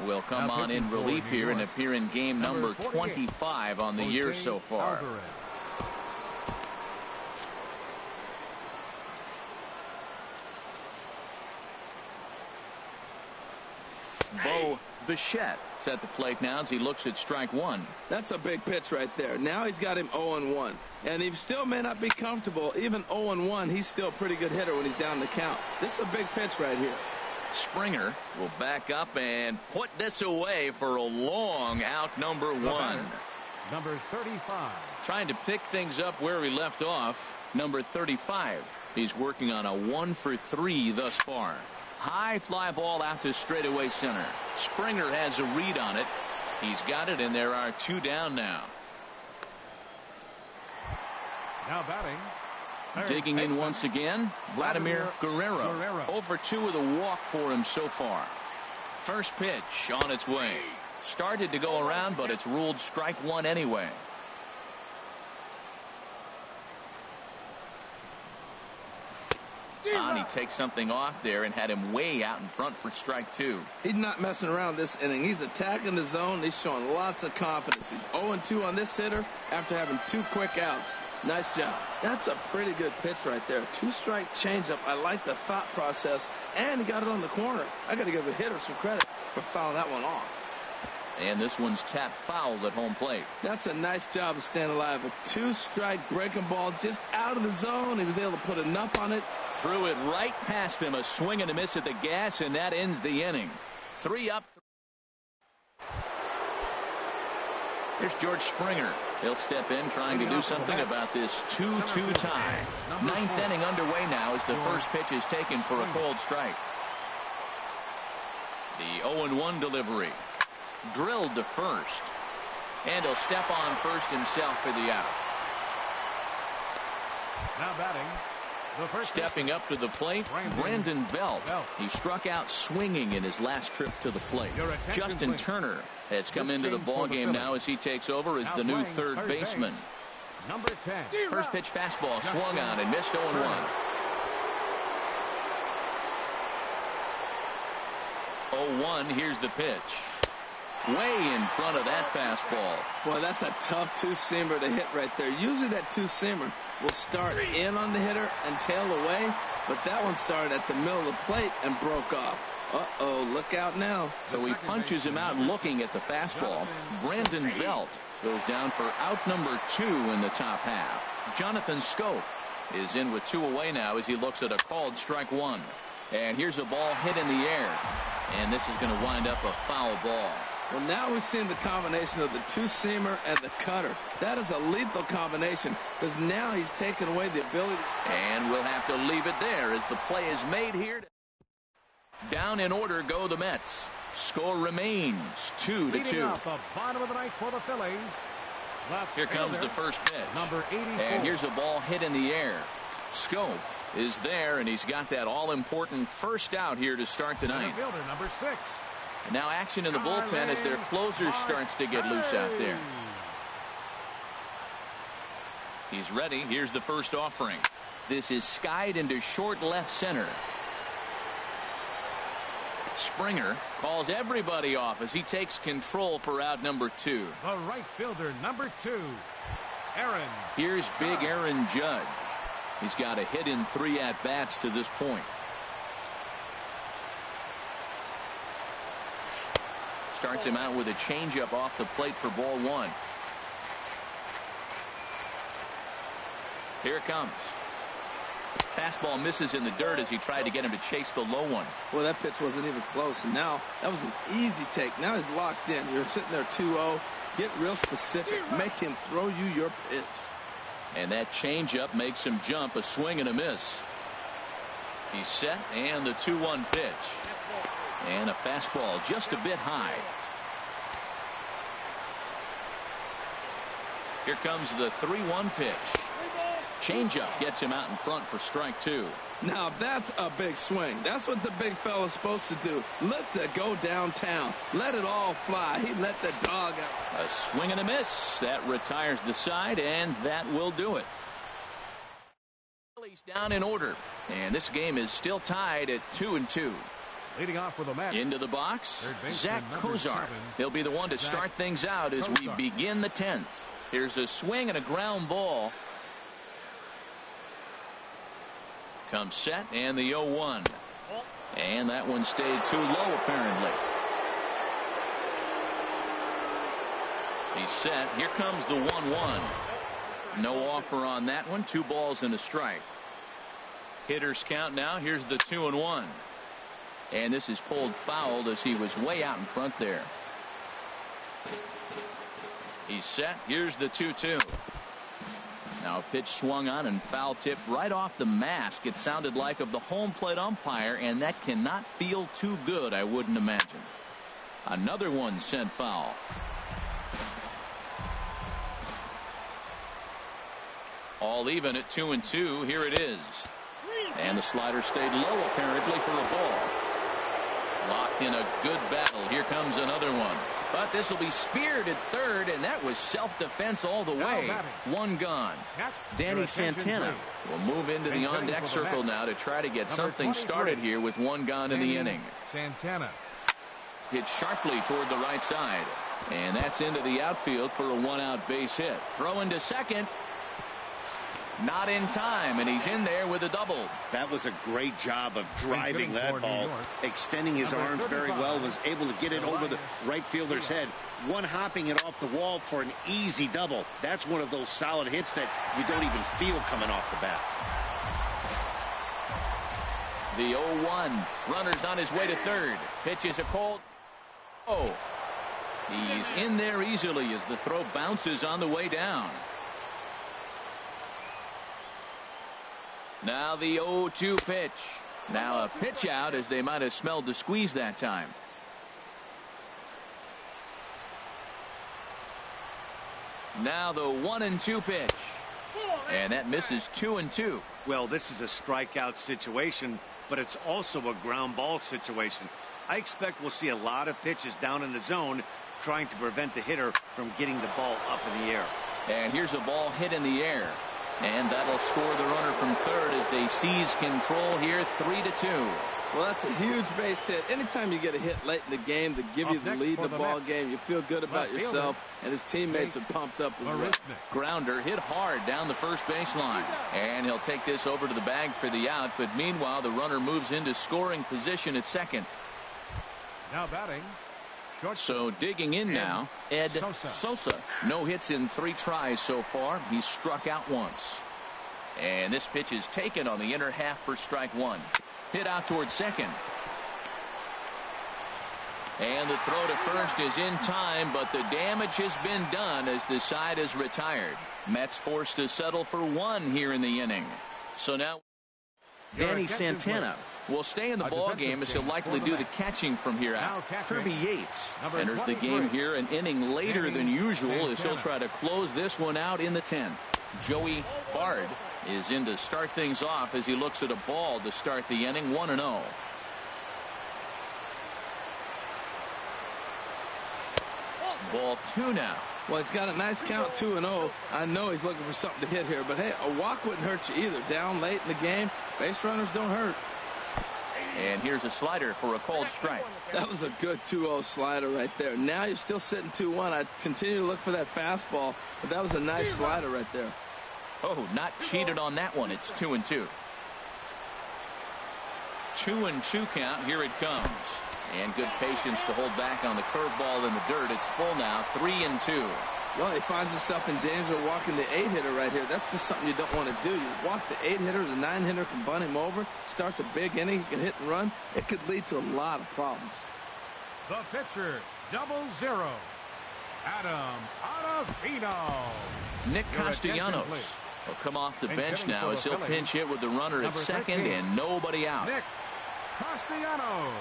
will come on in relief here and appear in game number 25 on the year so far. Bo Bichette is at the plate now as he looks at strike 1. That's a big pitch right there. Now he's got him 0-1. And he still may not be comfortable. Even 0-1, he's still a pretty good hitter when he's down the count. This is a big pitch right here. Springer will back up and put this away for a long out, number 1. Number 35. Trying to pick things up where he left off. Number 35. He's working on a 1 for 3 thus far. High fly ball out to straightaway center. Springer has a read on it. He's got it, and there are 2 down now. Now batting. Digging in once again, Vladimir Guerrero. 0 for 2 with a walk for him so far. First pitch on its way. Started to go around, but it's ruled strike 1 anyway. He takes something off there and had him way out in front for strike 2. He's not messing around this inning. He's attacking the zone. He's showing lots of confidence. He's 0-2 on this hitter after having 2 quick outs. Nice job. That's a pretty good pitch right there. 2-strike changeup. I like the thought process, and he got it on the corner. I got to give the hitter some credit for fouling that one off. And this one's tapped foul at home plate. That's a nice job of staying alive. A 2-strike breaking ball just out of the zone. He was able to put enough on it. Threw it right past him. A swing and a miss at the gas, and that ends the inning. 3 up. Here's George Springer. He'll step in trying to do something about this 2-2 tie. 9th inning underway now as the first pitch is taken for a cold strike. The 0-1 delivery. Drilled to first. And he'll step on first himself for the out. Now batting. Stepping up to the plate, Brandon Belt. He struck out swinging in his last trip to the plate. Justin Turner has come into the ballgame now as he takes over as the new third baseman. Number 10. First pitch fastball swung on and missed 0-1. 0-1, here's the pitch. Way in front of that fastball. Boy, that's a tough 2-seamer to hit right there. Usually that 2-seamer will start in on the hitter and tail away, but that one started at the middle of the plate and broke off. Uh-oh, look out now. So he punches him out looking at the fastball. Brandon Belt goes down for out number 2 in the top half. Jonathan Scope is in with 2 away now as he looks at a called strike 1. And here's a ball hit in the air. And this is going to wind up a foul ball. Well, now we've seen the combination of the 2-seamer and the cutter. That is a lethal combination because now he's taken away the ability. And we'll have to leave it there as the play is made here. Down in order go the Mets. Score remains 2-2. Leading off the bottom of the ninth for the Phillies. Here comes the first pitch. Number 84. And here's a ball hit in the air. Scope is there, and he's got that all-important first out here to start the ninth. Fielder, number 6. And now action in the bullpen as their closer starts to get loose out there. He's ready. Here's the first offering. This is skied into short left center. Springer calls everybody off as he takes control for out number 2. The right fielder, number 2, Aaron. Here's big Aaron Judge. He's got a hit in 3 at-bats to this point. Starts him out with a changeup off the plate for ball 1. Here it comes. Fastball misses in the dirt as he tried to get him to chase the low one. Well, that pitch wasn't even close, and now that was an easy take. Now he's locked in. You're sitting there 2-0. Get real specific. Make him throw you your pitch. And that changeup makes him jump. A swing and a miss. He's set, and the 2-1 pitch. And a fastball just a bit high. Here comes the 3-1 pitch. Changeup gets him out in front for strike 2. Now that's a big swing. That's what the big fella's supposed to do. Let it go downtown. Let it all fly. He let the dog out. A swing and a miss. That retires the side, and that will do it. Phillies down in order, and this game is still tied at 2-2. Leading off for the Mets. Into the box, Zach Kozar. 7. He'll be the one to start things out as we begin the 10th. Here's a swing and a ground ball. Comes set, and the 0-1. And that one stayed too low, apparently. He's set. Here comes the 1-1. No offer on that one. 2 balls and a strike. Hitters count now. Here's the 2-1. And this is pulled fouled as he was way out in front there. He's set. Here's the 2-2. Now a pitch swung on and foul tipped right off the mask. It sounded like of the home plate umpire, and that cannot feel too good, I wouldn't imagine. Another one sent foul. All even at 2-2. Here it is. And the slider stayed low apparently for a ball. Locked in a good battle. Here comes another one. But this will be speared at third, and that was self-defense all the way. One gone. Danny Santana will move into the on-deck circle now to try to get something started here with one gone in the inning. Santana hit sharply toward the right side, and that's into the outfield for a one-out base hit. Throw into second. Not in time, and he's in there with a double. That was a great job of driving that ball, extending his arms very well, was able to get it over the right fielder's head, one hopping it off the wall for an easy double. That's one of those solid hits that you don't even feel coming off the bat. The 0-1. Runner's on his way to third. Pitch is a cold. Oh, he's in there easily as the throw bounces on the way down. Now the 0-2 pitch. Now a pitch out as they might have smelled the squeeze that time. Now the 1-2 pitch. And that misses 2-2. Well, this is a strikeout situation, but it's also a ground ball situation. I expect we'll see a lot of pitches down in the zone trying to prevent the hitter from getting the ball up in the air. And here's a ball hit in the air. And that'll score the runner from third as they seize control here, 3-2. Well, that's a huge base hit. Anytime you get a hit late in the game to give you the lead in the ball game, you feel good about yourself, and his teammates are pumped up as well. Grounder hit hard down the first baseline, and he'll take this over to the bag for the out. But meanwhile, the runner moves into scoring position at second. Now batting. So digging in now, Ed Sosa. No hits in 3 tries so far. He's struck out once. And this pitch is taken on the inner half for strike one. Hit out towards second. And the throw to first is in time, but the damage has been done as the side is retired. Mets forced to settle for one here in the inning. So now Danny Santana will stay in the ball game as he'll likely do the catching from here out. Kirby Yates enters the game here an inning later than usual as he'll try to close this one out in the 10th. Joey Bard is in to start things off as he looks at a ball to start the inning, 1-0. Ball 2 now. Well, he's got a nice count, 2-0. I know he's looking for something to hit here, but hey, a walk wouldn't hurt you either. Down late in the game, base runners don't hurt. And here's a slider for a called strike. That was a good 2-0 slider right there. Now you're still sitting 2-1. I continue to look for that fastball, but that was a nice slider right there. Oh, not cheated on that one. It's 2-2. 2-2 count. Here it comes. And good patience to hold back on the curveball in the dirt. It's full now, 3-2. Well, he finds himself in danger of walking the 8-hitter right here. That's just something you don't want to do. You walk the 8-hitter, the 9-hitter can bunt him over, starts a big inning, he can hit and run. It could lead to a lot of problems. The pitcher, 0-0, Adam Ottavino. Nick Castellanos will come off the bench now as he'll pinch hit with the runner at second and nobody out. Nick Castellanos.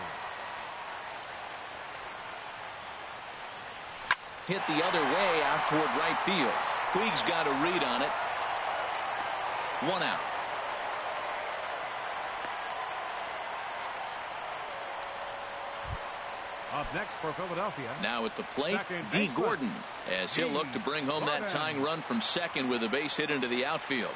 Hit the other way out toward right field. Puig's got a read on it. 1 out. Up next for Philadelphia. Now at the plate, D. Gordon, as he'll look to bring home that tying run from second with a base hit into the outfield.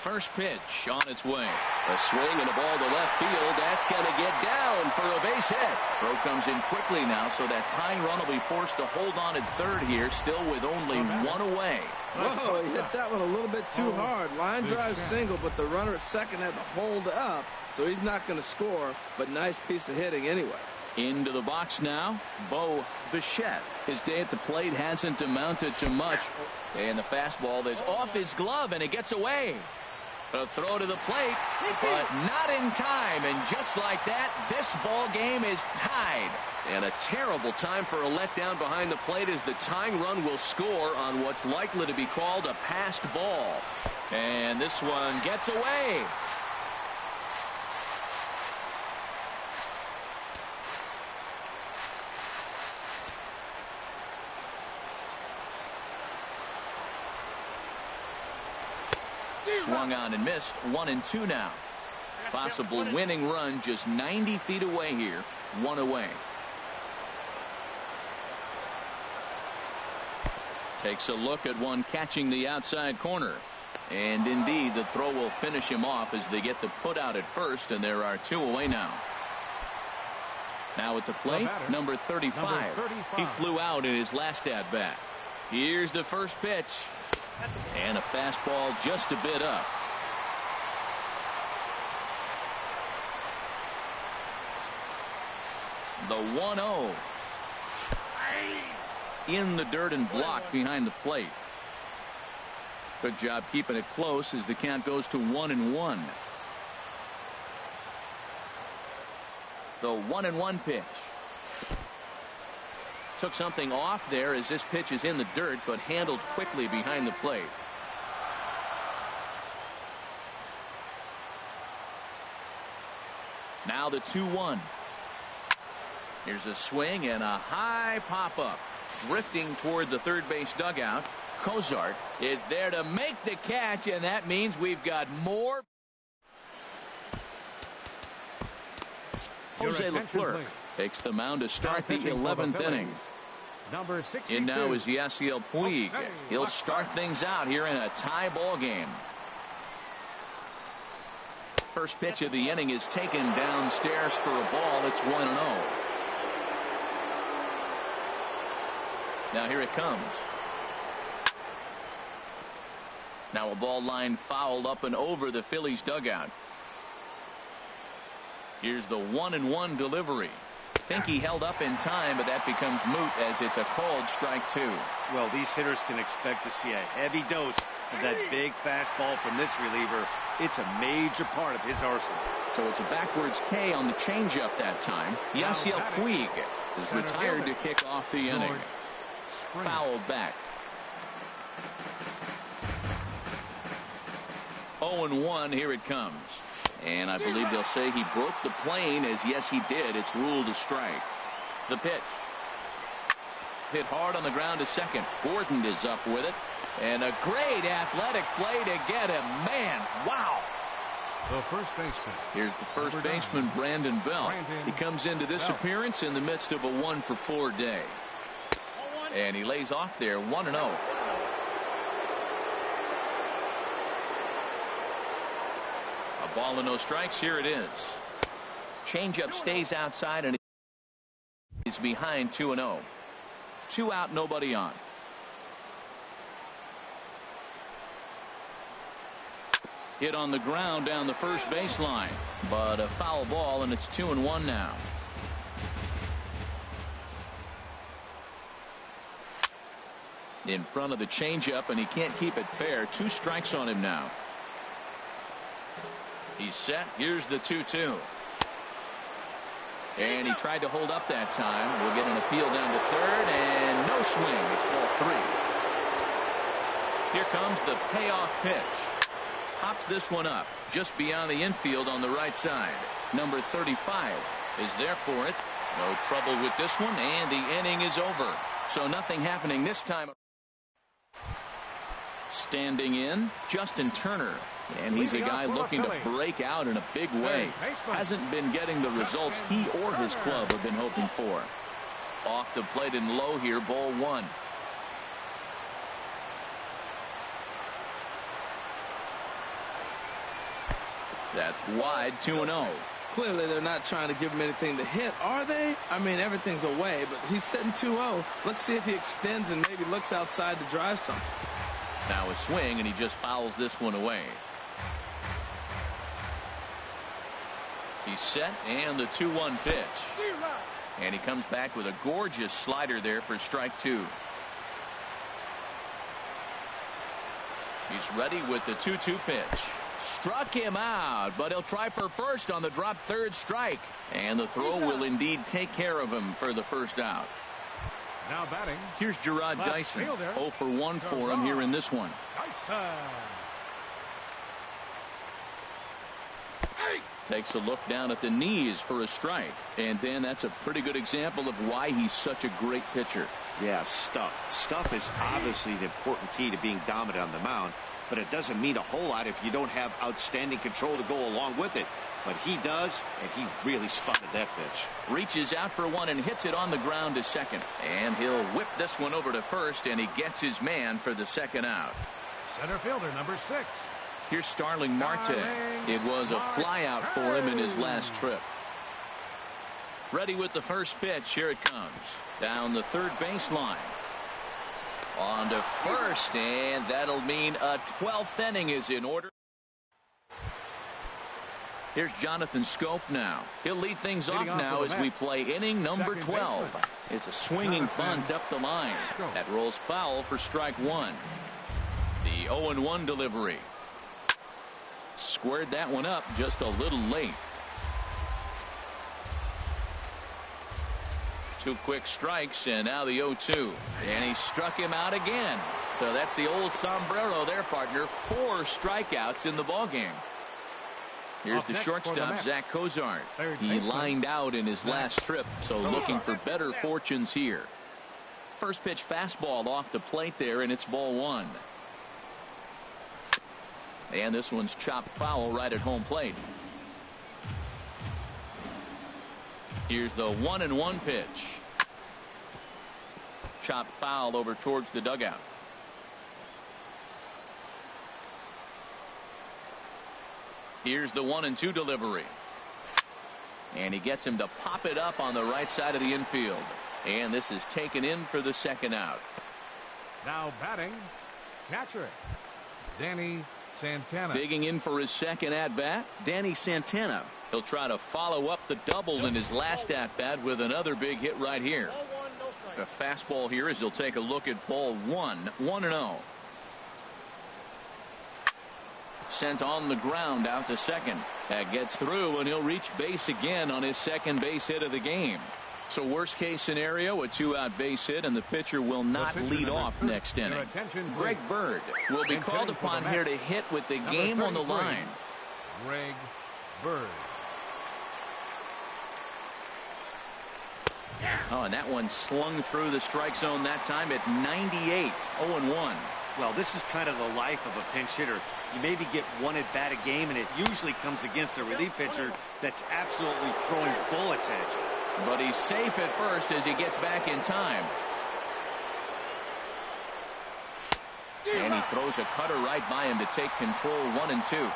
First pitch on its way. A swing and a ball to left field. That's going to get down for a base hit. Throw comes in quickly now, so that tying run will be forced to hold on at third here, still with only one away. Whoa, he hit that one a little bit too hard. Line drive single, but the runner at second had to hold up, so he's not going to score, but nice piece of hitting anyway. Into the box now, Bo Bichette. His day at the plate hasn't amounted to much. And the fastball is off his glove, and it gets away. A throw to the plate, but not in time. And just like that, this ball game is tied. And a terrible time for a letdown behind the plate as the tying run will score on what's likely to be called a passed ball. And this one gets away. Swung on and missed. 1-2 now. Possible winning run just 90 feet away here. One away. Takes a look at one catching the outside corner. And indeed, the throw will finish him off as they get the put out at first, and there are 2 away now. Now at the plate, number 35. He flew out in his last at bat. Here's the first pitch. And a fastball just a bit up. The 1-0. In the dirt and blocked behind the plate. Good job keeping it close as the count goes to 1-1. The 1-1 pitch. Took something off there as this pitch is in the dirt, but handled quickly behind the plate. Now the 2-1. Here's a swing and a high pop-up. Drifting toward the third base dugout. Cozart is there to make the catch, and that means we've got more. Jose Leclerc takes the mound to start the 11th inning. Number 62. In now is Yasiel Puig. He'll start things out here in a tie ball game. First pitch of the inning is taken downstairs for a ball. It's 1-0. Now here it comes. Now a ball line fouled up and over the Phillies dugout. Here's the 1-1 delivery. Think he held up in time, but that becomes moot as it's a called strike 2. Well, these hitters can expect to see a heavy dose of that big fastball from this reliever. It's a major part of his arsenal. So it's a backwards K on the changeup that time. Yasiel Puig is retired to kick off the inning. Fouled back. 0-1. Here it comes. And I believe they'll say he broke the plane, as yes he did. It's ruled a strike. The pitch. Hit hard on the ground to second. Gordon is up with it. And a great athletic play to get him. Man, wow. The first baseman. Here's the first baseman, Brandon Belt. He comes into this appearance in the midst of a 1-for-4 day. And he lays off there 1-0. A ball and no strikes. Here it is. Changeup stays outside and is behind 2-0. 2 out, nobody on. Hit on the ground down the first baseline, but a foul ball, and it's 2-1 now. In front of the changeup, and he can't keep it fair. 2 strikes on him now. He's set. Here's the 2-2. And he tried to hold up that time. We'll get an appeal down to third, and no swing. It's ball 3. Here comes the payoff pitch. Pops this one up just beyond the infield on the right side. Number 35 is there for it. No trouble with this one, and the inning is over. So nothing happening this time. Standing in, Justin Turner. And he's a guy looking to break out in a big way. Hasn't been getting the results he or his club have been hoping for. Off the plate and low here, ball 1. That's wide, 2-0. Clearly they're not trying to give him anything to hit, are they? I mean, everything's away, but he's sitting 2-0. Let's see if he extends and maybe looks outside to drive something. Now a swing, and he just fouls this one away. He's set, and the 2-1 pitch. And he comes back with a gorgeous slider there for strike 2. He's ready with the 2-2 pitch. Struck him out, but he'll try for first on the drop third strike. And the throw will indeed take care of him for the first out. Now batting. Here's Gerard Dyson. 0 for 1 for him here in this one. Dyson. Takes a look down at the knees for a strike. And then that's a pretty good example of why he's such a great pitcher. Yeah, stuff. Stuff is obviously an important key to being dominant on the mound, but it doesn't mean a whole lot if you don't have outstanding control to go along with it. But he does, and he really spotted that pitch. Reaches out for one and hits it on the ground to second. And he'll whip this one over to first, and he gets his man for the second out. Center fielder number 6. Here's Starling Marte. It was a flyout for him in his last trip. Ready with the first pitch. Here it comes. Down the third baseline. On to first, and that'll mean a 12th inning is in order. Here's Jonathan Scope now. He'll lead things off now as we play inning number 12. It's a swinging bunt up the line. That rolls foul for strike one. The 0-1 delivery. Squared that one up just a little late. 2 quick strikes, and now the 0-2. And he struck him out again. So that's the old sombrero there, partner. 4 strikeouts in the ballgame. Here's the shortstop, Zach Cozart. He lined out in his last trip, so looking for better fortunes here. First pitch fastball off the plate there, and it's ball 1. And this one's chopped foul right at home plate. Here's the 1-1 pitch. Chopped foul over towards the dugout. Here's the 1-2 delivery. And he gets him to pop it up on the right side of the infield. And this is taken in for the second out. Now batting, catcher, Danny Santana. Digging in for his second at-bat, Danny Santana. He'll try to follow up the double in his last at-bat with another big hit right here. A fastball here as he'll take a look at ball 1. 1-0. Sent on the ground out to second. That gets through, and he'll reach base again on his second base hit of the game. So worst case scenario, a 2-out base hit, and the pitcher will not lead off next inning. Greg Bird will be called upon here to hit with the game on the line. Greg Bird. Oh, and that one slung through the strike zone that time at 98. 0-1. Well, this is kind of the life of a pinch hitter. You maybe get one at bat a game, and it usually comes against a relief pitcher that's absolutely throwing bullets at you. But he's safe at first as he gets back in time. And he throws a cutter right by him to take control. 1-2.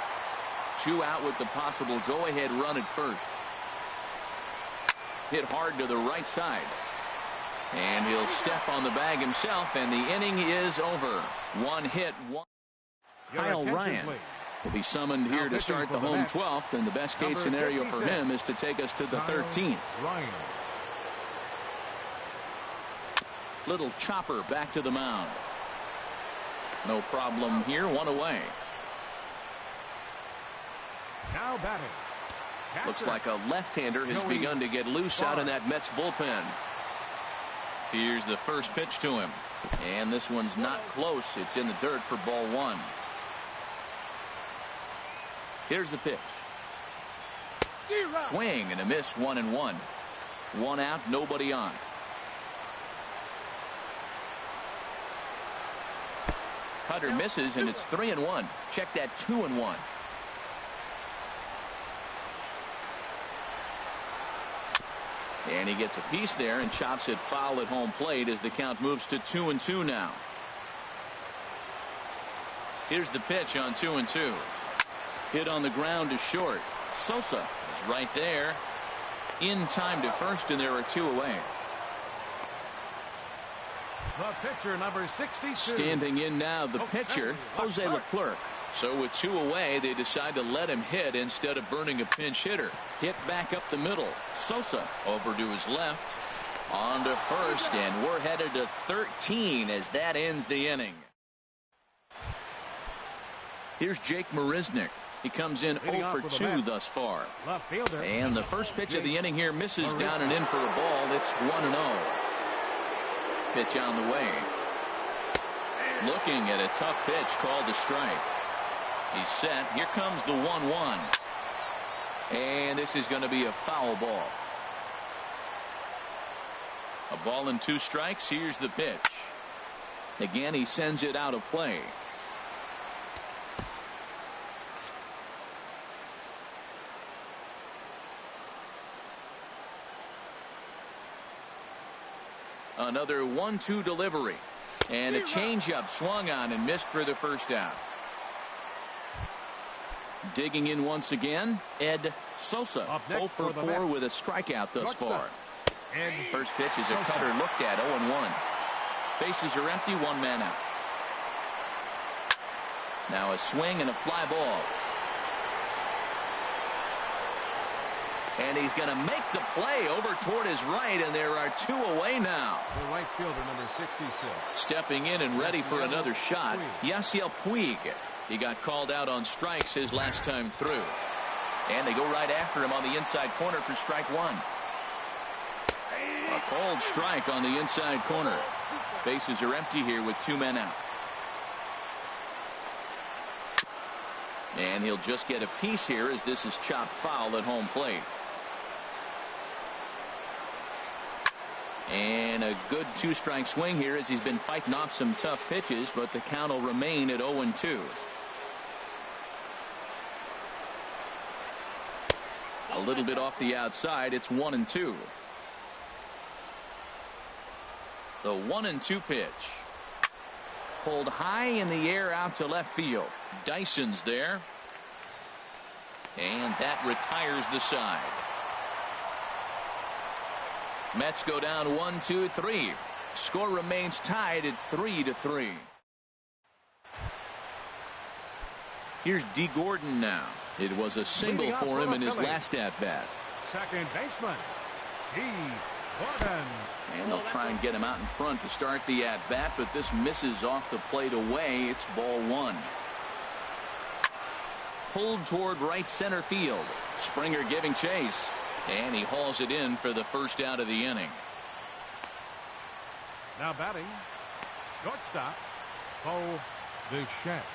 2 out with the possible go-ahead run at first. Hit hard to the right side. And he'll step on the bag himself, and the inning is over. 1 hit, 1. Kyle Ryan will be summoned here to start the home 12th, and the best case scenario for him is to take us to the 13th. Little chopper back to the mound. No problem here. 1 away. Now batting. Looks like a left-hander has begun to get loose out in that Mets bullpen. Here's the first pitch to him. And this one's not close. It's in the dirt for ball 1. Here's the pitch. Swing and a miss. 1-1. 1 out, nobody on. Cutter misses, and it's 3-1. Check that. 2-1. And he gets a piece there and chops it foul at home plate as the count moves to 2-2 now. Here's the pitch on 2-2. Hit on the ground to short. Sosa is right there. In time to first, and there are 2 away. The pitcher, number 62. Standing in now, the pitcher, Jose Leclerc. So with 2 away, they decide to let him hit instead of burning a pinch hitter. Hit back up the middle. Sosa over to his left. On to first, and we're headed to 13 as that ends the inning. Here's Jake Marisnick. He comes in 0 for 2 thus far. Left fielder. And the first pitch of the inning here misses down and in for a ball. It's 1-0. Pitch on the way. Looking at a tough pitch called a strike. He's set. Here comes the 1-1. And this is going to be a foul ball. A ball and 2 strikes. Here's the pitch. Again, he sends it out of play. Another 1-2 delivery. And a changeup swung on and missed for the first out. Digging in once again, Ed Sosa. 0 for 4 with a strikeout thus far. First pitch is a cutter looked at, 0-1. Bases are empty, 1 man out. Now a swing and a fly ball. And he's going to make the play over toward his right, and there are 2 away now. The right fielder, number 66. Stepping in and ready for another shot, Yasiel Puig. He got called out on strikes his last time through. And they go right after him on the inside corner for strike 1. A cold strike on the inside corner. Bases are empty here with 2 men out. And he'll just get a piece here as this is chopped foul at home plate. And a good 2-strike swing here as he's been fighting off some tough pitches, but the count will remain at 0-2. A little bit off the outside. It's 1-2. The 1-2 pitch. Pulled high in the air out to left field. Dyson's there. And that retires the side. Mets go down 1-2-3. Score remains tied at 3-3. Here's D. Gordon now. It was a single for him in his last at-bat. Second baseman, D. Gordon. And they'll try and get him out in front to start the at-bat, but this misses off the plate away. It's ball 1. Pulled toward right center field. Springer giving chase. And he hauls it in for the first out of the inning. Now batting, shortstop, Bo Bichette.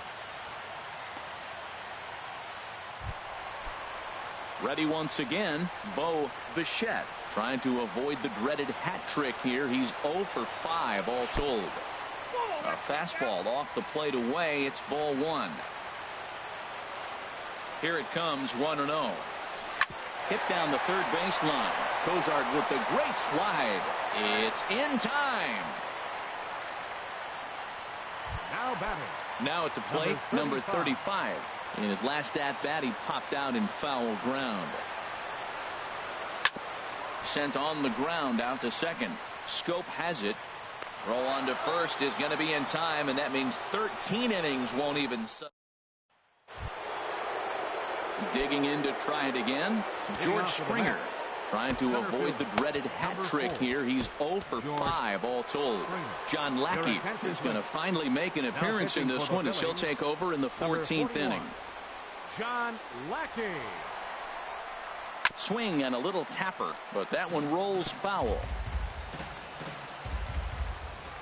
Ready once again, Bo Bichette. Trying to avoid the dreaded hat trick here. He's 0 for 5 all told. A fastball off the plate away. It's ball 1. Here it comes, 1-0. Hit down the third baseline. Cozart with the great slide. It's in time. Now batting. Now at the plate, number 35. In his last at-bat, he popped out in foul ground. Sent on the ground out to second. Scope has it. Throw on to first is going to be in time, and that means 13 innings won't even. Digging in to try it again. George Springer trying to avoid the dreaded hat trick here. He's 0 for 5 all told. John Lackey is going to finally make an appearance in this one as he'll take over in the 14th inning. John Lackey. Swing and a little tapper, but that one rolls foul.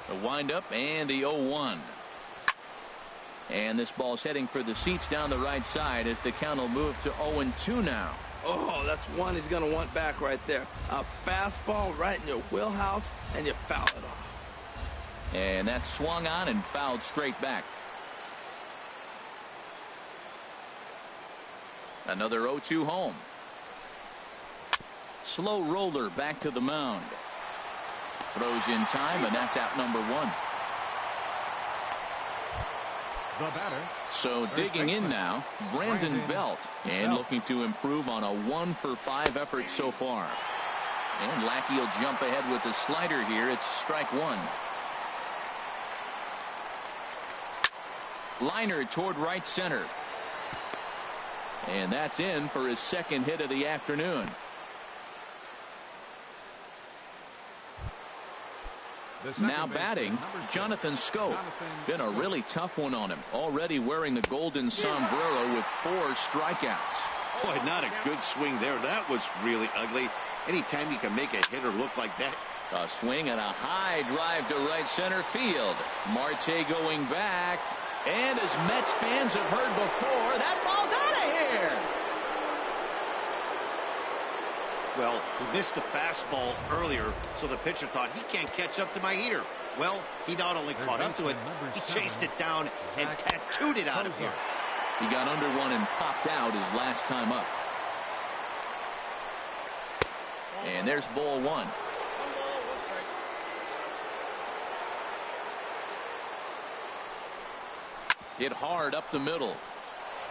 The windup and the 0-1. And this ball's heading for the seats down the right side as the count will move to 0-2 now. Oh, that's one he's going to want back right there. A fastball right in your wheelhouse, and you foul it off. And that's swung on and fouled straight back. Another 0-2 home. Slow roller back to the mound. Throws in time, and that's out number 1. The batter. So digging in now, Brandon Belt, and looking to improve on a 1 for 5 effort so far. And Lackey will jump ahead with the slider here. It's strike 1. Liner toward right center. And that's in for his second hit of the afternoon. Now batting, Jonathan Schoop. Been a really tough one on him. Already wearing the golden sombrero with 4 strikeouts. Boy, not a good swing there. That was really ugly. Anytime you can make a hitter look like that. A swing and a high drive to right center field. Marte going back. And as Mets fans have heard before, that ball's out of here. Well, he missed the fastball earlier, so the pitcher thought he can't catch up to my heater. Well, he not only caught up to it, he chased it down and tattooed it out of here. He got under one and popped out his last time up. And there's ball 1. Hit hard up the middle.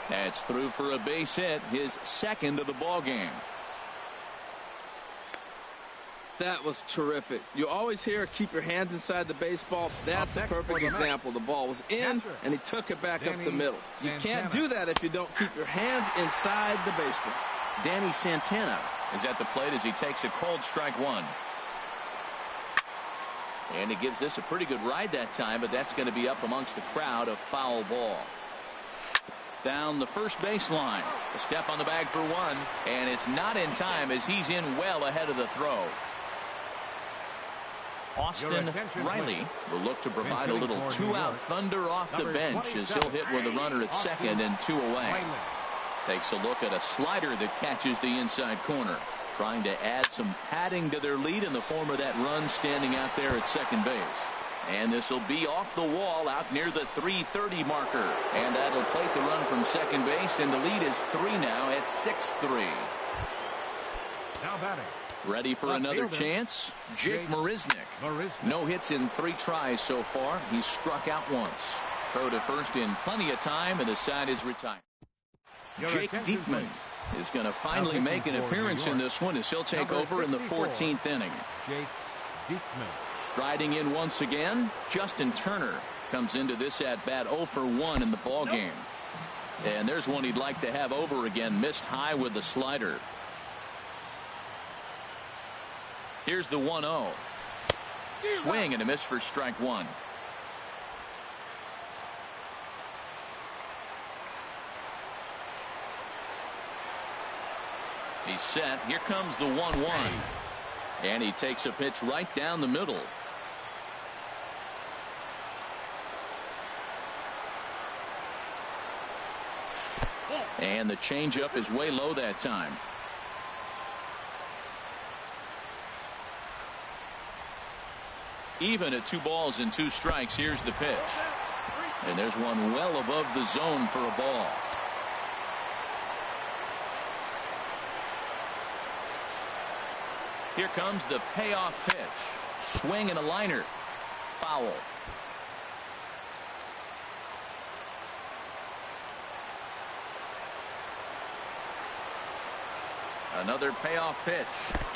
That's through for a base hit, his second of the ball game. That was terrific. You always hear keep your hands inside the baseball. That's a perfect example. The ball was in and he took it back up the middle. You can't do that if you don't keep your hands inside the baseball. Danny Santana is at the plate as he takes a called strike 1. And he gives this a pretty good ride that time, but that's going to be up amongst the crowd. A foul ball. Down the first baseline. A step on the bag for 1, and it's not in time as he's in well ahead of the throw. Austin Riley will look to provide a little 2-out thunder off the bench as he'll hit with a runner at second and 2 away. Takes a look at a slider that catches the inside corner. Trying to add some padding to their lead in the form of that run standing out there at second base. And this will be off the wall out near the 3:30 marker. And that'll plate the run from second base, and the lead is 3 now at 6-3. Now batting. Ready for another chance? Jake Marisnick. No hits in 3 tries so far. He's struck out once. Throw to first in plenty of time, and the side is retired. Jake Diekman is going to finally make an appearance in this one as he'll take over in the 14th inning. Jake Diekman. Striding in once again, Justin Turner comes into this at bat 0 for 1 in the ball game. And there's one he'd like to have over again. Missed high with the slider. Here's the 1-0. Swing and a miss for strike 1. He's set. Here comes the 1-1. And he takes a pitch right down the middle. And the changeup is way low that time. Even at 2 balls and 2 strikes, here's the pitch. And there's one well above the zone for a ball. Here comes the payoff pitch. Swing and a liner. Foul. Another payoff pitch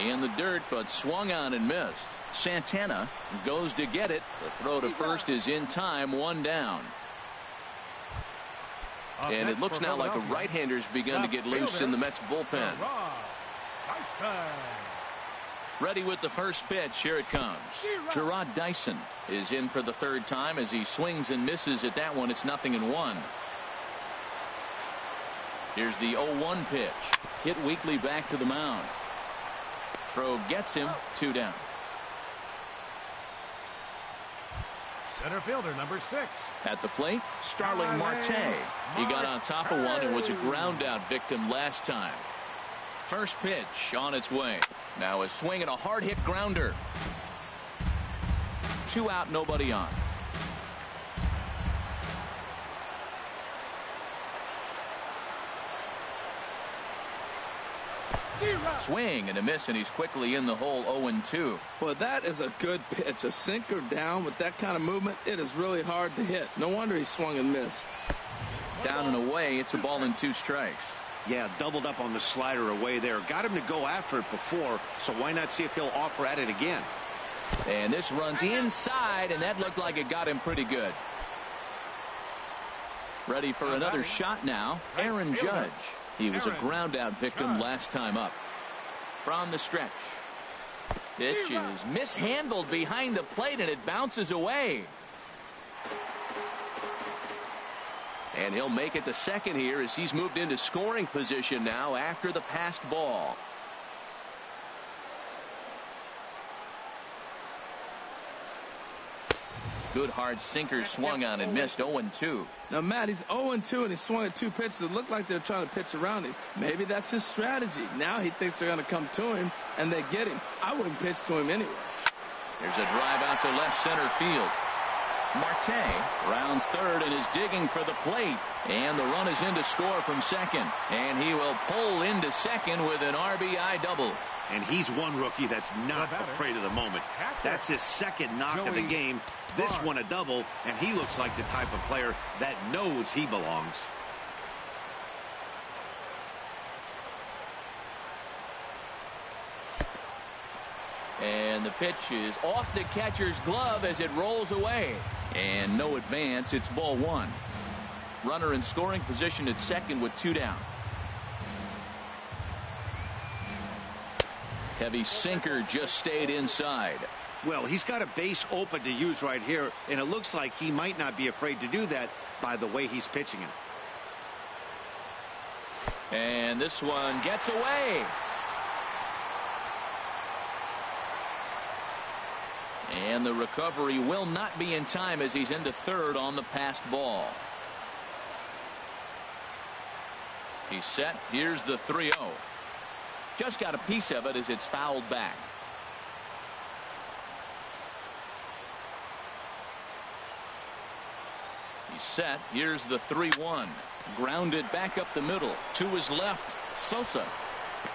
in the dirt, but swung on and missed. Santana goes to get it. The throw to first is in time, 1 down. And it looks now like a right-hander's begun to get loose in the Mets bullpen. Ready with the first pitch. Here it comes. Gerard Dyson is in for the 3rd time as he swings and misses at that one. It's 0-1. Here's the 0-1 pitch. Hit weakly back to the mound. Throw gets him. 2 down. Center fielder number 6. At the plate, Starling Marte. He got on top of one and was a ground out victim last time. First pitch on its way. Now a swing and a hard hit grounder. 2 out, nobody on. Swing and a miss, and he's quickly in the hole. 0-2. Well, that is a good pitch. A sinker down with that kind of movement, it is really hard to hit. No wonder he swung and missed. Down and away. It's a ball and 2 strikes. Yeah, doubled up on the slider away there. Got him to go after it before, so why not see if he'll offer at it again? And this runs inside, and that looked like it got him pretty good. Ready for another shot now. Aaron Judge. He was a ground out victim last time up. From the stretch. Pitch is mishandled behind the plate, and it bounces away. And he'll make it to second here as he's moved into scoring position now after the passed ball. Good hard sinker swung on and missed. 0-2. Now, Matt, he's 0-2 and he swung at two pitches that look like they're trying to pitch around him. Maybe that's his strategy. Now he thinks they're going to come to him and they get him. I wouldn't pitch to him anyway. There's a drive out to left center field. Marte rounds third and is digging for the plate. And the run is in to score from second. And he will pull into second with an RBI double. And he's one rookie that's not afraid of the moment. That's his second knock of the game. This one a double, and he looks like the type of player that knows he belongs. And the pitch is off the catcher's glove as it rolls away. And no advance. It's ball one. Runner in scoring position at second with two down. Heavy sinker just stayed inside. Well, he's got a base open to use right here, and it looks like he might not be afraid to do that by the way he's pitching it. And this one gets away. And the recovery will not be in time as he's into third on the passed ball. He's set. Here's the 3-0. Just got a piece of it as it's fouled back. He's set. Here's the 3-1. Grounded back up the middle. To his left. Sosa.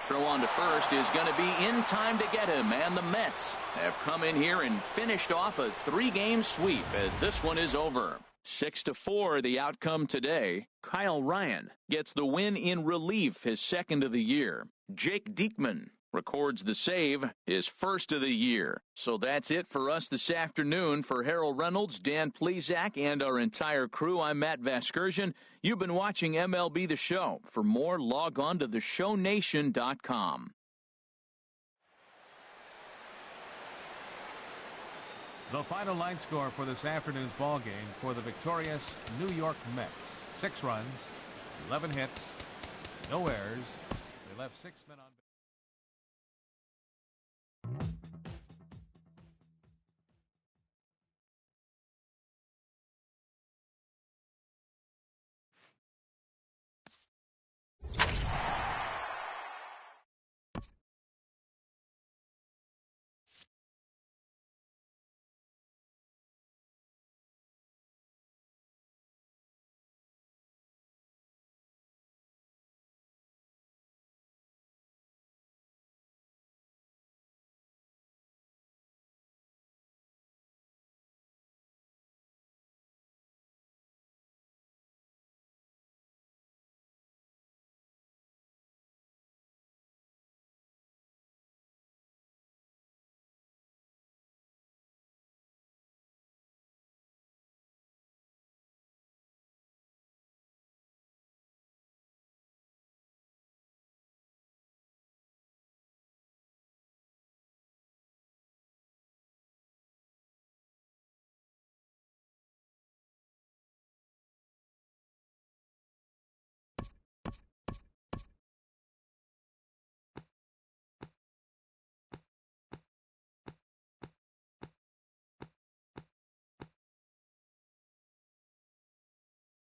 Throw on to first is going to be in time to get him. And the Mets have come in here and finished off a 3-game sweep as this one is over. 6-4 the outcome today. Kyle Ryan gets the win in relief, his second of the year. Jake Diekman records the save, his first of the year. So that's it for us this afternoon. For Harold Reynolds, Dan Plesac, and our entire crew, I'm Matt Vasgersian. You've been watching MLB The Show. For more, log on to theshownation.com. The final line score for this afternoon's ball game for the victorious New York Mets. 6 runs, 11 hits, no errors. They left 6 men on base.